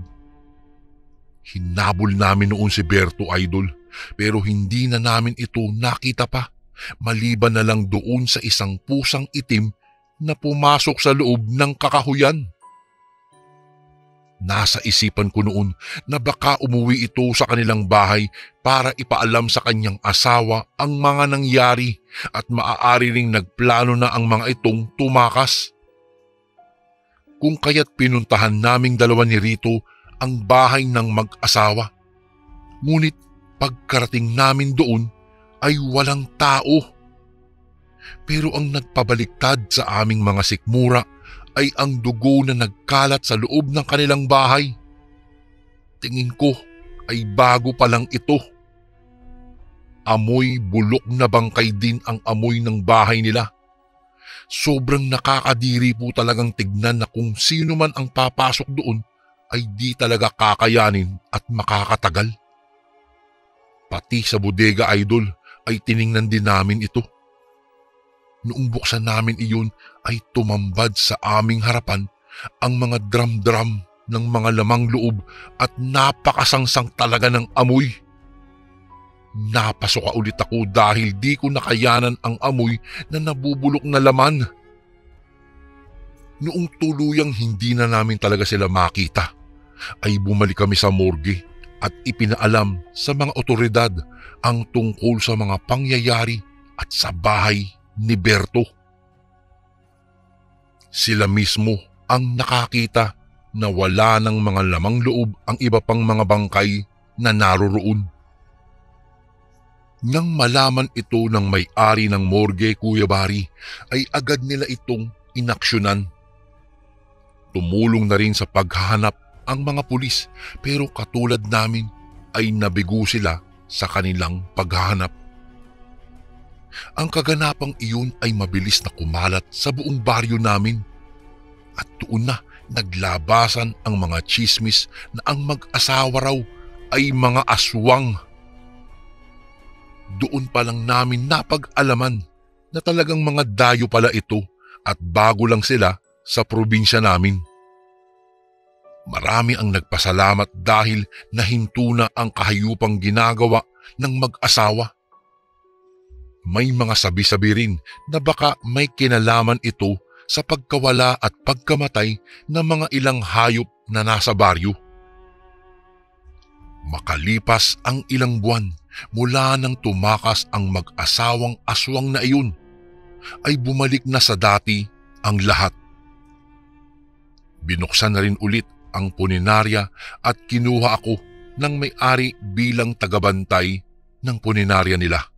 Hinabol namin noon si Berto, Idol, pero hindi na namin ito nakita pa maliban na lang doon sa isang pusang itim na pumasok sa loob ng kakahuyan. Nasa isipan ko noon na baka umuwi ito sa kanilang bahay para ipaalam sa kanyang asawa ang mga nangyari at maaari ring nagplano na ang mga itong tumakas. Kung kaya't pinuntahan naming dalawa ni Rito ang bahay ng mag-asawa. Ngunit pagkarating namin doon ay walang tao. Pero ang nagpabaliktad sa aming mga sikmura ay ang dugo na nagkalat sa loob ng kanilang bahay. Tingin ko ay bago pa lang ito. Amoy bulok na bangkay din ang amoy ng bahay nila. Sobrang nakakadiri po talagang tignan na kung sino man ang papasok doon ay di talaga kakayanin at makakatagal. Pati sa bodega, Idol, ay tiningnan din namin ito. Noong buksan namin iyon ay tumambad sa aming harapan ang mga drum-drum ng mga lamang loob at napakasangsang talaga ng amoy. Napasuka ulit ako dahil di ko nakayanan ang amoy na nabubulok na laman. Noong tuluyang hindi na namin talaga sila makita, ay bumalik kami sa morgue at ipinaalam sa mga otoridad ang tungkol sa mga pangyayari at sa bahay ni Berto. Sila mismo ang nakakita na wala ng mga lamang loob ang iba pang mga bangkay na naroroon. Nang malaman ito ng may-ari ng morgue, Kuya Bari, ay agad nila itong inaksyonan. Tumulong na rin sa paghahanap ang mga pulis, pero katulad namin ay nabigo sila sa kanilang paghahanap. Ang kaganapang iyon ay mabilis na kumalat sa buong baryo namin at doon na naglabasan ang mga tsismis na ang mag-asawa raw ay mga aswang. Doon pa lang namin napag-alaman na talagang mga dayo pala ito at bago lang sila sa probinsya namin. Marami ang nagpasalamat dahil nahinto na ang kahayupang ginagawa ng mag-asawa. May mga sabi-sabi rin na baka may kinalaman ito sa pagkawala at pagkamatay ng mga ilang hayop na nasa baryo. Makalipas ang ilang buwan mula nang tumakas ang mag-asawang aswang na iyon, ay bumalik na sa dati ang lahat. Binuksan na rin ulit ang punerarya at kinuha ako ng may-ari bilang tagabantay ng punerarya nila.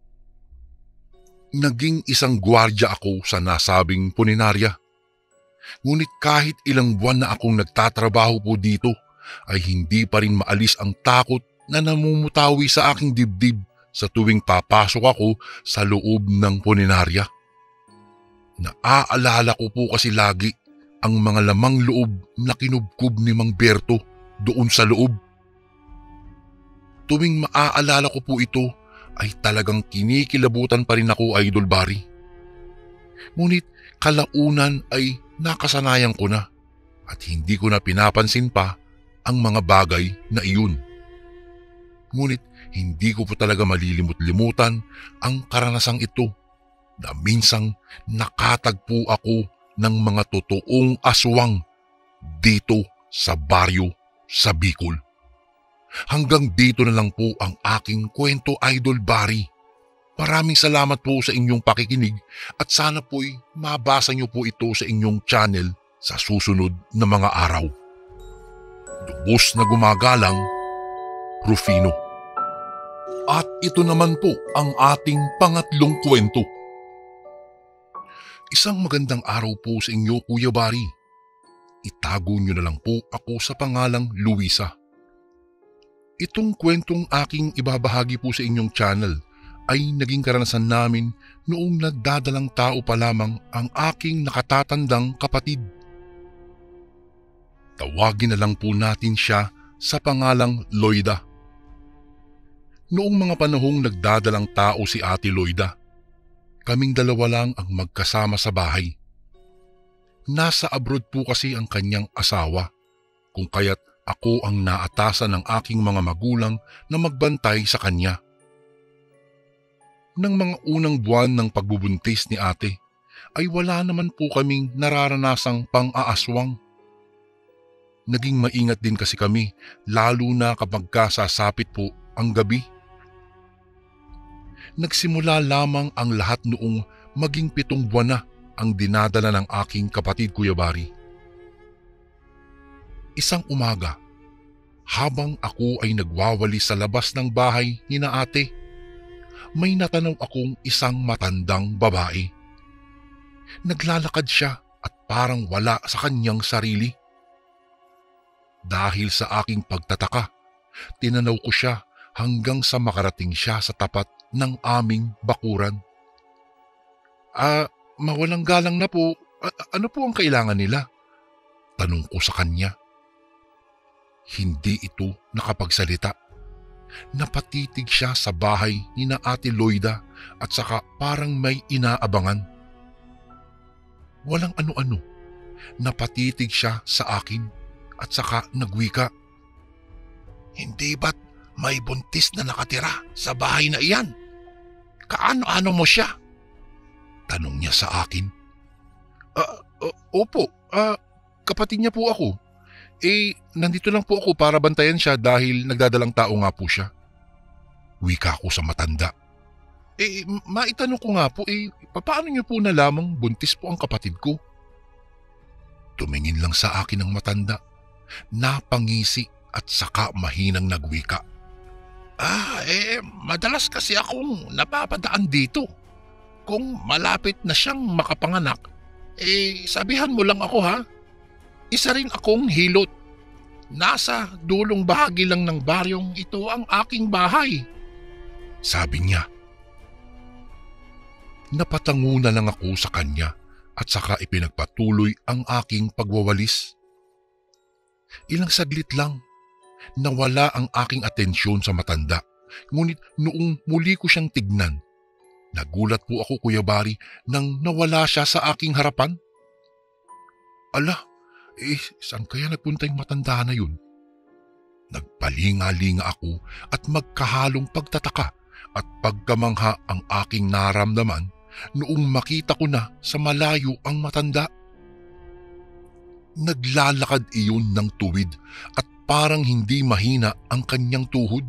Naging isang gwardya ako sa nasabing punerarya. Ngunit kahit ilang buwan na akong nagtatrabaho po dito, ay hindi pa rin maalis ang takot na namumutawi sa aking dibdib sa tuwing papasok ako sa loob ng punerarya. Naaalala ko po kasi lagi ang mga lamang loob na kinubkob ni Mang Berto doon sa loob. Tuwing maaalala ko po ito, ay talagang kinikilabutan pa rin ako, Idol Bari. Ngunit kalaunan ay nakasanayan ko na at hindi ko na pinapansin pa ang mga bagay na iyon. Ngunit hindi ko po talaga malilimut-limutan ang karanasang ito na minsang nakatagpo ako ng mga totoong aswang dito sa baryo sa Bicol. Hanggang dito na lang po ang aking kwento, Idol Bari. Maraming salamat po sa inyong pakikinig at sana po'y mabasa niyo po ito sa inyong channel sa susunod na mga araw. Lubos na gumagalang, Rufino. At ito naman po ang ating pangatlong kwento. Isang magandang araw po sa inyo, Kuya Bari. Itago niyo na lang po ako sa pangalang Luisa. Itong kwentong aking ibabahagi po sa inyong channel ay naging karanasan namin noong nagdadalang tao pa lamang ang aking nakatatandang kapatid. Tawagin na lang po natin siya sa pangalang Loida. Noong mga panahong nagdadalang tao si Ate Loida, kaming dalawa lang ang magkasama sa bahay. Nasa abroad po kasi ang kanyang asawa, kung kaya't ako ang naatasan ng aking mga magulang na magbantay sa kanya. Nang mga unang buwan ng pagbubuntis ni ate, ay wala naman po kaming nararanasang pang-aaswang. Naging maingat din kasi kami, lalo na kapag sasapit po ang gabi. Nagsimula lamang ang lahat noong maging 7 buwan na ang dinadala ng aking kapatid, Kuya Bari. Isang umaga, habang ako ay nagwawali sa labas ng bahay ni na ate, may natanaw akong isang matandang babae. Naglalakad siya at parang wala sa kanyang sarili. Dahil sa aking pagtataka, tinanaw ko siya hanggang sa makarating siya sa tapat ng aming bakuran. Mawalang galang na po, ano po ang kailangan nila? Tanong ko sa kanya. Hindi ito nakapagsalita. Napatitig siya sa bahay ni na Ate Loida at saka parang may inaabangan. Walang ano-ano, napatitig siya sa akin at saka nagwika. Hindi ba't may buntis na nakatira sa bahay na iyan? Kaano-ano mo siya? Tanong niya sa akin. Opo, kapatid niya po ako. Nandito lang po ako para bantayan siya dahil nagdadalang tao nga po siya. Wika ko sa matanda. Maitanong ko nga po, paano niyo po nalamang buntis po ang kapatid ko? Tumingin lang sa akin ang matanda, napangisi at saka mahinang nagwika. Madalas kasi akong napapadaan dito. Kung malapit na siyang makapanganak, sabihan mo lang ako ha. Isa rin akong hilot. Nasa dulong bahagi lang ng baryong ito ang aking bahay. Sabi niya. Napatango na lang ako sa kanya at saka ipinagpatuloy ang aking pagwawalis. Ilang saglit lang, nawala ang aking atensyon sa matanda. Ngunit noong muli ko siyang tignan, nagulat po ako, Kuya Bari, nang nawala siya sa aking harapan. Ala, saan kaya nagpunta yung matanda na yun? Nagpalinga-linga ako at magkahalong pagtataka at pagkamangha ang aking naramdaman noong makita ko na sa malayo ang matanda. Naglalakad iyon ng tuwid at parang hindi mahina ang kanyang tuhod.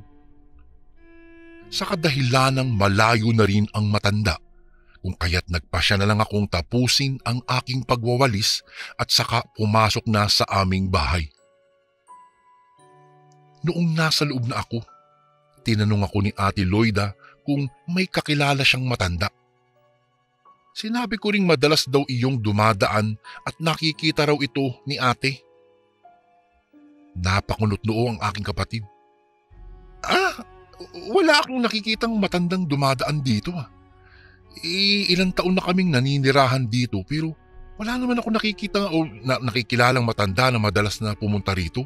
Sa kadahilanang malayo na rin ang matanda, kung kaya't nagpasya na lang akong tapusin ang aking pagwawalis at saka pumasok na sa aming bahay. Noong nasa loob na ako, tinanong ako ni Ate Loida kung may kakilala siyang matanda. Sinabi ko ring madalas daw iyong dumadaan at nakikita raw ito ni ate. Napakunot noo ang aking kapatid. Wala akong nakikitang matandang dumadaan dito . Ilang taon na kaming naninirahan dito pero wala naman ako nakikita o nakikilalang matanda na madalas na pumunta rito.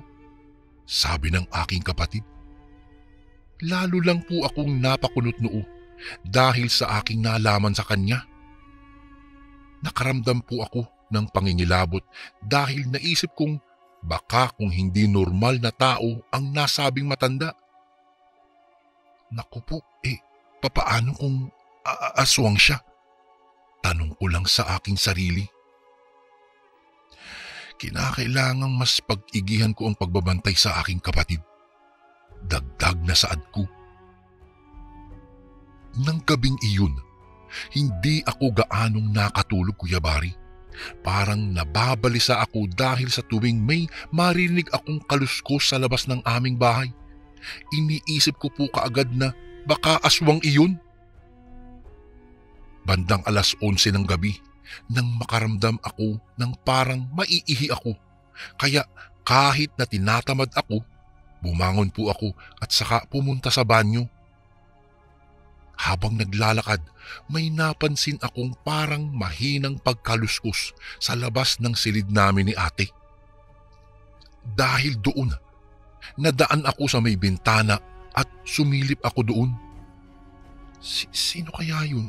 Sabi ng aking kapatid. Lalo lang po akong napakunot noo dahil sa aking nalaman sa kanya. Nakaramdam po ako ng pangingilabot dahil naisip kong baka kung hindi normal na tao ang nasabing matanda. Naku po, papaano kung aswang siya? Tanong ko lang sa aking sarili. Kinakailangang mas pag-igihan ko ang pagbabantay sa aking kapatid. Dagdag na saad ko. Nang gabing iyon, hindi ako gaanong nakatulog, Kuya Bari. Parang nababalisa ako dahil sa tuwing may marinig akong kaluskos sa labas ng aming bahay. Iniisip ko po kaagad na baka aswang iyon. Bandang 11:00 ng gabi nang makaramdam ako ng parang maiihi ako. Kaya kahit na tinatamad ako, bumangon po ako at saka pumunta sa banyo. Habang naglalakad, may napansin akong parang mahinang pagkaluskos sa labas ng silid namin ni ate. Dahil doon, nadaan ako sa may bintana at sumilip ako doon. Sino kaya yun?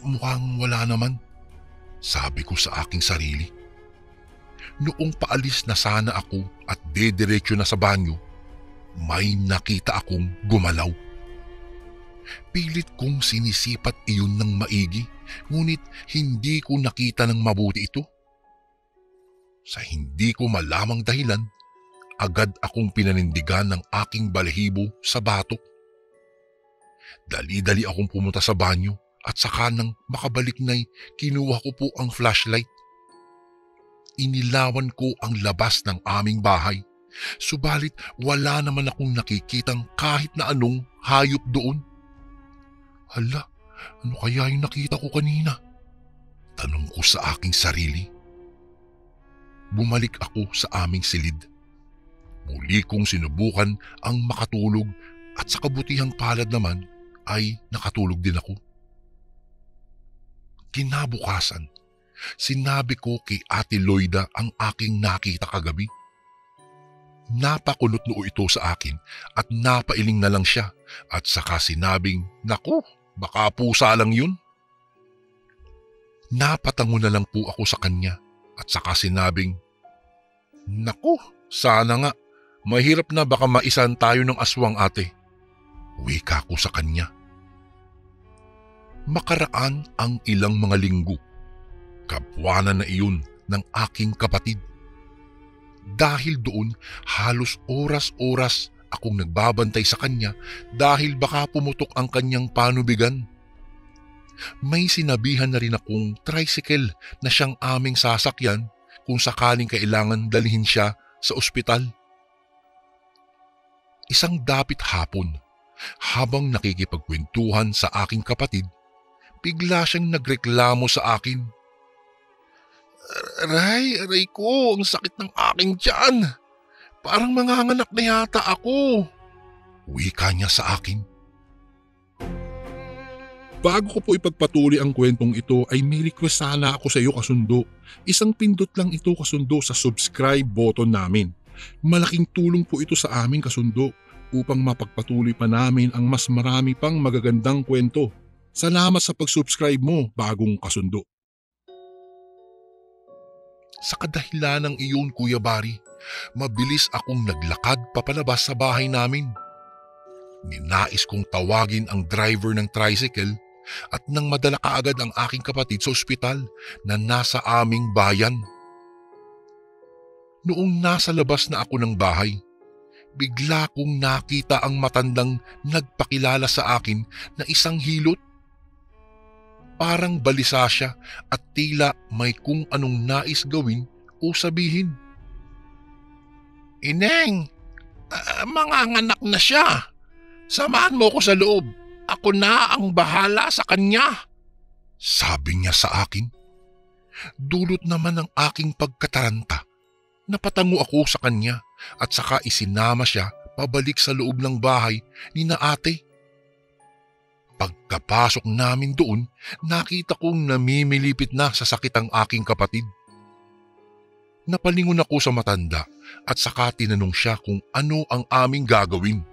Mukhang wala naman, sabi ko sa aking sarili. Noong paalis na sana ako at dediretso na sa banyo, may nakita akong gumalaw. Pilit kong sinisipat iyon ng maigi, ngunit hindi ko nakita ng mabuti ito. Sa hindi ko malamang dahilan, agad akong pinanindigan ng aking balahibo sa batok. Dali-dali akong pumunta sa banyo at saka nang makabalik na'y kinuha ko po ang flashlight. Inilawan ko ang labas ng aming bahay, subalit wala naman akong nakikitang kahit na anong hayop doon. Hala, ano kaya yung nakita ko kanina? Tanong ko sa aking sarili. Bumalik ako sa aming silid. Muli kong sinubukan ang makatulog at sa kabutihang palad naman ay nakatulog din ako. Kinabukasan, sinabi ko kay Ate Loida ang aking nakita kagabi. Napakunot noo ito sa akin at napailing na lang siya at saka sinabing, "Naku, baka pusa lang yun." Napatango na lang po ako sa kanya at saka sinabing, "Naku, sana nga, mahirap na baka maisan tayo ng aswang, ate." Wika ko sa kanya. Makaraan ang ilang mga linggo, kabuwanan na iyon ng aking kapatid. Dahil doon, halos oras-oras akong nagbabantay sa kanya dahil baka pumutok ang kanyang panubigan. May sinabihan na rin akong tricycle na siyang aming sasakyan kung sakaling kailangan dalhin siya sa ospital. Isang dapit hapon, habang nakikipagkwentuhan sa aking kapatid, bigla siyang nagreklamo sa akin. Aray ko, ang sakit ng aking tiyan. Parang manganganak na yata ako. Wika niya sa akin. Bago ko po ipagpatuloy ang kwentong ito ay may request sana ako sa iyo kasundo. Isang pindot lang ito kasundo sa subscribe button namin. Malaking tulong po ito sa amin kasundo upang mapagpatuloy pa namin ang mas marami pang magagandang kwento. Salamat sa pag-subscribe mo, bagong kasundo. Sa kadahilan ng iyon, Kuya Bari, mabilis akong naglakad papalabas sa bahay namin. Ninais kong tawagin ang driver ng tricycle at nang madala kaagad ang aking kapatid sa ospital na nasa aming bayan. Noong nasa labas na ako ng bahay, bigla kong nakita ang matandang nagpakilala sa akin na isang hilot. Parang balisa siya at tila may kung anong nais gawin o sabihin. Ineng, manganganak na siya. Samahan mo ko sa loob. Ako na ang bahala sa kanya. Sabi niya sa akin. Dulot naman ng aking pagkataranta. Napatango ako sa kanya at saka isinama siya pabalik sa loob ng bahay ni na ate. Pagkapasok namin doon, nakita kong namimilipit na sa sakit ang aking kapatid. Napalingon ako sa matanda at saka tinanong siya kung ano ang aming gagawin.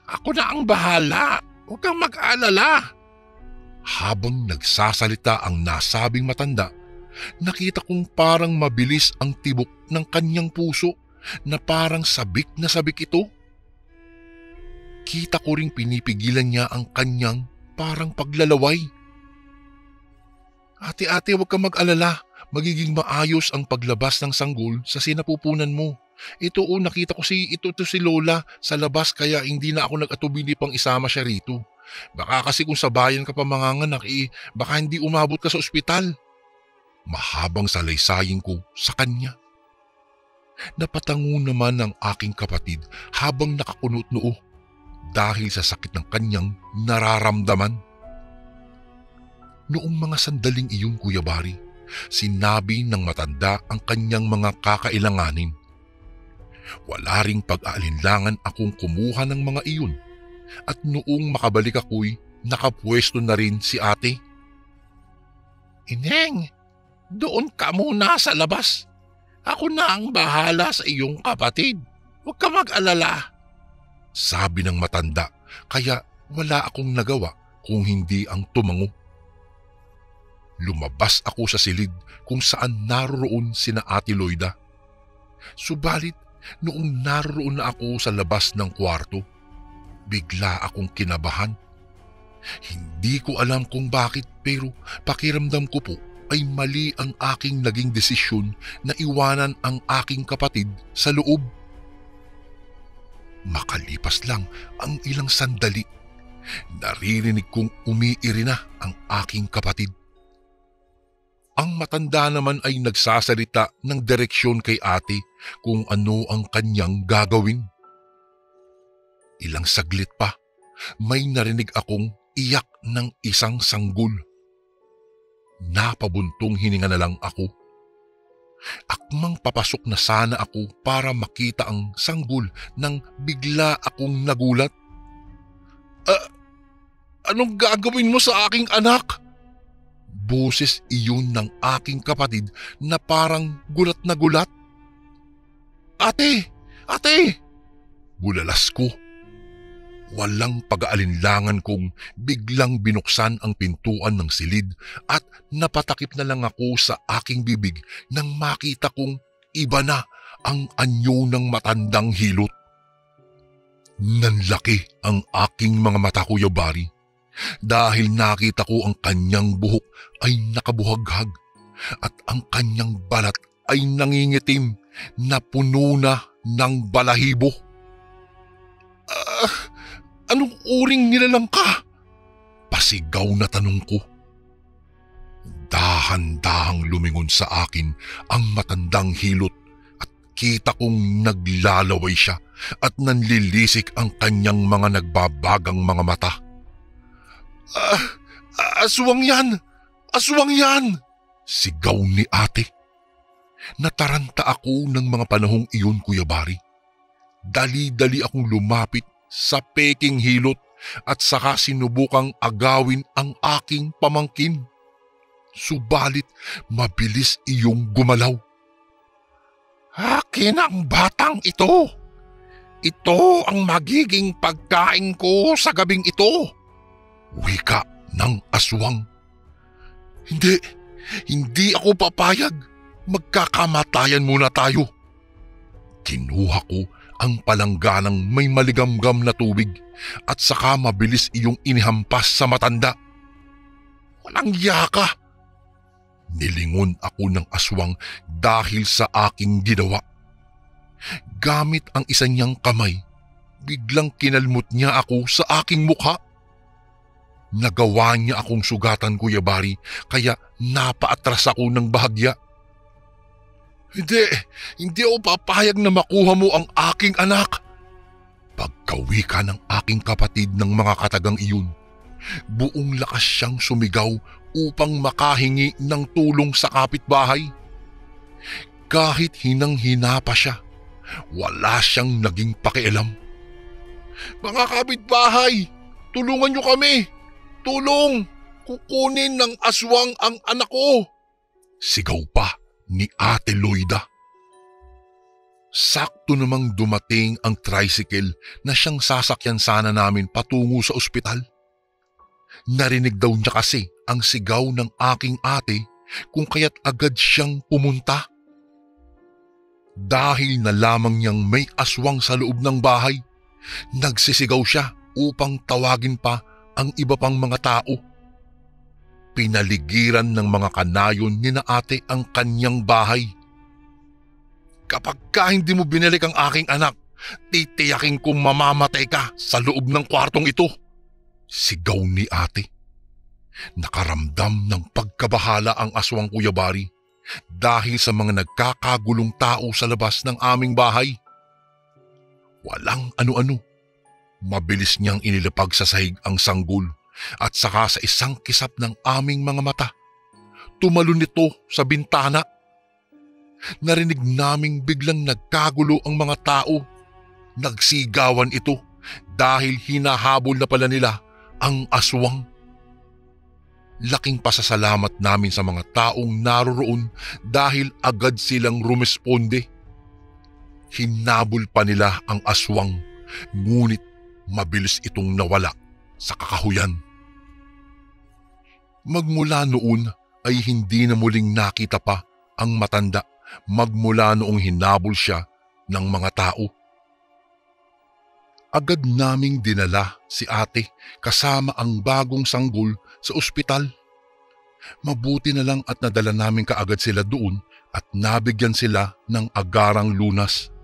Ako na ang bahala, huwag kang mag-alala. Habang nagsasalita ang nasabing matanda, nakita kong parang mabilis ang tibok ng kanyang puso na parang sabik na sabik ito. Kita ko ring pinipigilan niya ang kanyang parang paglalaway. Ate, huwag kang mag-alala. Magiging maayos ang paglabas ng sanggol sa sinapupunan mo. Nakita ko si Lola sa labas kaya hindi na ako nag-atubili pang isama siya rito. Baka kasi kung sa bayan ka pa manganganak baka hindi umabot ka sa ospital. Mahabang salaysaying ko sa kanya. Napatango naman ang aking kapatid habang nakakunot-noo dahil sa sakit ng kanyang nararamdaman. Noong mga sandaling iyon, Kuya Bari, sinabi ng matanda ang kanyang mga kakailanganin. Wala ring pag-aalinlangan akong kumuha ng mga iyon at noong makabalik ako'y nakapwesto na rin si ate. Ineng, doon ka muna sa labas. Ako na ang bahala sa iyong kapatid. Huwag ka mag-alala. Sabi ng matanda, kaya wala akong nagawa kung hindi ang tumango. Lumabas ako sa silid kung saan naroon sina Ate Loida. Subalit, noong naroon na ako sa labas ng kwarto, bigla akong kinabahan. Hindi ko alam kung bakit pero pakiramdam ko po ay mali ang aking naging desisyon na iwanan ang aking kapatid sa loob. Makalipas lang ang ilang sandali, naririnig kong umiiri na ang aking kapatid. Ang matanda naman ay nagsasalita ng direksyon kay ate kung ano ang kanyang gagawin. Ilang saglit pa, may narinig akong iyak ng isang sanggol. Napabuntong hininga na lang ako. Akmang papasok na sana ako para makita ang sanggol nang bigla akong nagulat. Anong gagawin mo sa aking anak? Boses iyon ng aking kapatid na parang gulat na gulat. Ate! Bulalas ko. Walang pag-aalinlangan kong biglang binuksan ang pintuan ng silid at napatakip na lang ako sa aking bibig nang makita kong iba na ang anyo ng matandang hilot. Nanlaki ang aking mga mata, Kuya Bari, dahil nakita ko ang kanyang buhok ay nakabuhaghag at ang kanyang balat ay nangingitim na puno na ng balahibo. Anong uring nilalang ka? Pasigaw na tanong ko. Dahan-dahang lumingon sa akin ang matandang hilot at kita kong naglalaway siya at nanlilisik ang kanyang mga nagbabagang mga mata. Aswang yan! Aswang yan! Sigaw ni ate. Nataranta ako ng mga panahong iyon, Kuya Bari. Dali-dali akong lumapit sa peking hilot at saka sinubukang agawin ang aking pamangkin. Subalit mabilis iyong gumalaw. Akin ang batang ito. Ito ang magiging pagkain ko sa gabing ito. Wika ng aswang. Hindi ako papayag. Magkakamatayan muna tayo. Kinuha ko ang palangganang may maligamgam na tubig at saka mabilis iyong inihampas sa matanda. Walang yaka! Nilingon ako ng aswang dahil sa aking ginawa. Gamit ang isa niyang kamay, biglang kinalmot niya ako sa aking mukha. Nagawa niya akong sugatan, Kuya Bari, kaya napaatras ako ng bahagya. Hindi ako papayag na makuha mo ang aking anak. Pagkawika ng aking kapatid ng mga katagang iyon, buong lakas siyang sumigaw upang makahingi ng tulong sa kapitbahay. Kahit hinang-hina pa siya, wala siyang naging pakialam. Mga kapitbahay, tulungan niyo kami! Tulong! Kukunin ng aswang ang anak ko! Sigaw pa ni Ate Loida. Sakto namang dumating ang tricycle na siyang sasakyan sana namin patungo sa ospital. Narinig daw niya kasi ang sigaw ng aking ate kung kaya't agad siyang pumunta. Dahil nalaman niyang may aswang sa loob ng bahay, nagsisigaw siya upang tawagin pa ang iba pang mga tao. Pinaligiran ng mga kanayon ni na ate ang kanyang bahay. Kapag hindi mo binalik ang aking anak, titiyakin kong mamamatay ka sa loob ng kwartong ito. Sigaw ni ate. Nakaramdam ng pagkabahala ang aswang, Kuya Bari, dahil sa mga nagkakagulong tao sa labas ng aming bahay. Walang ano-ano. Mabilis niyang inilapag sa sahig ang sanggol at saka sa isang kisap ng aming mga mata, tumalon nito sa bintana. Narinig naming biglang nagkagulo ang mga tao. Nagsigawan ito dahil hinahabol na pala nila ang aswang. Laking pasasalamat namin sa mga taong naroroon dahil agad silang rumesponde. Hinabol pa nila ang aswang, ngunit mabilis itong nawala sa kakahuyan. Magmula noon ay hindi na muling nakita pa ang matanda magmula noong hinabol siya ng mga tao. Agad naming dinala si ate kasama ang bagong sanggol sa ospital. Mabuti na lang at nadala namin kaagad sila doon at nabigyan sila ng agarang lunas.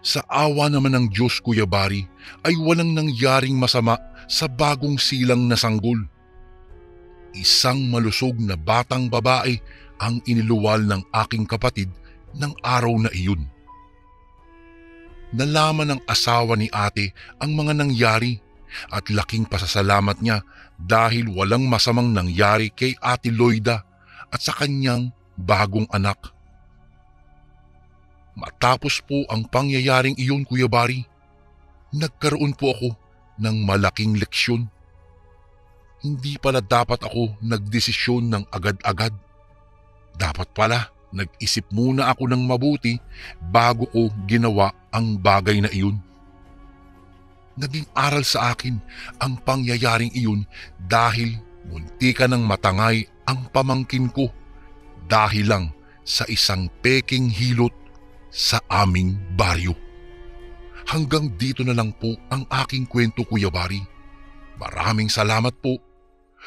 Sa awa naman ng Diyos, Kuya Bari, ay walang nangyaring masama sa bagong silang na sanggol. Isang malusog na batang babae ang iniluwal ng aking kapatid ng araw na iyon. Nalaman ng asawa ni ate ang mga nangyari at laking pasasalamat niya dahil walang masamang nangyari kay Ate Loida at sa kanyang bagong anak. Matapos po ang pangyayaring iyon, Kuya Bari, nagkaroon po ako ng malaking leksyon. Hindi pala dapat ako nagdesisyon ng agad-agad. Dapat pala nag-isip muna ako ng mabuti bago ko ginawa ang bagay na iyon. Naging aral sa akin ang pangyayaring iyon dahil muntika ng matangay ang pamangkin ko dahil lang sa isang peking hilot sa aming baryo. Hanggang dito na lang po ang aking kwento, Kuya Bari. Maraming salamat po.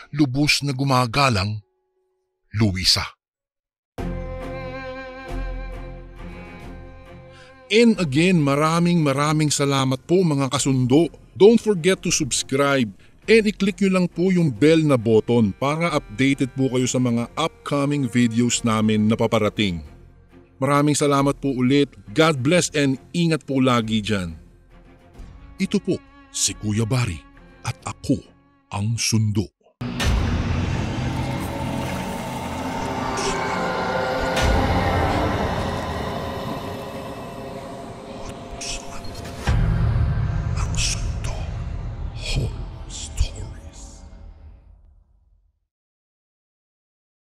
Lubos na gumagalang, Luisa. And again, maraming salamat po mga kasundo. Don't forget to subscribe and i-click nyo lang po yung bell na button para updated po kayo sa mga upcoming videos namin na paparating. Maraming salamat po ulit. God bless and ingat po lagi dyan. Ito po si Kuya Bari at ako ang Sundo.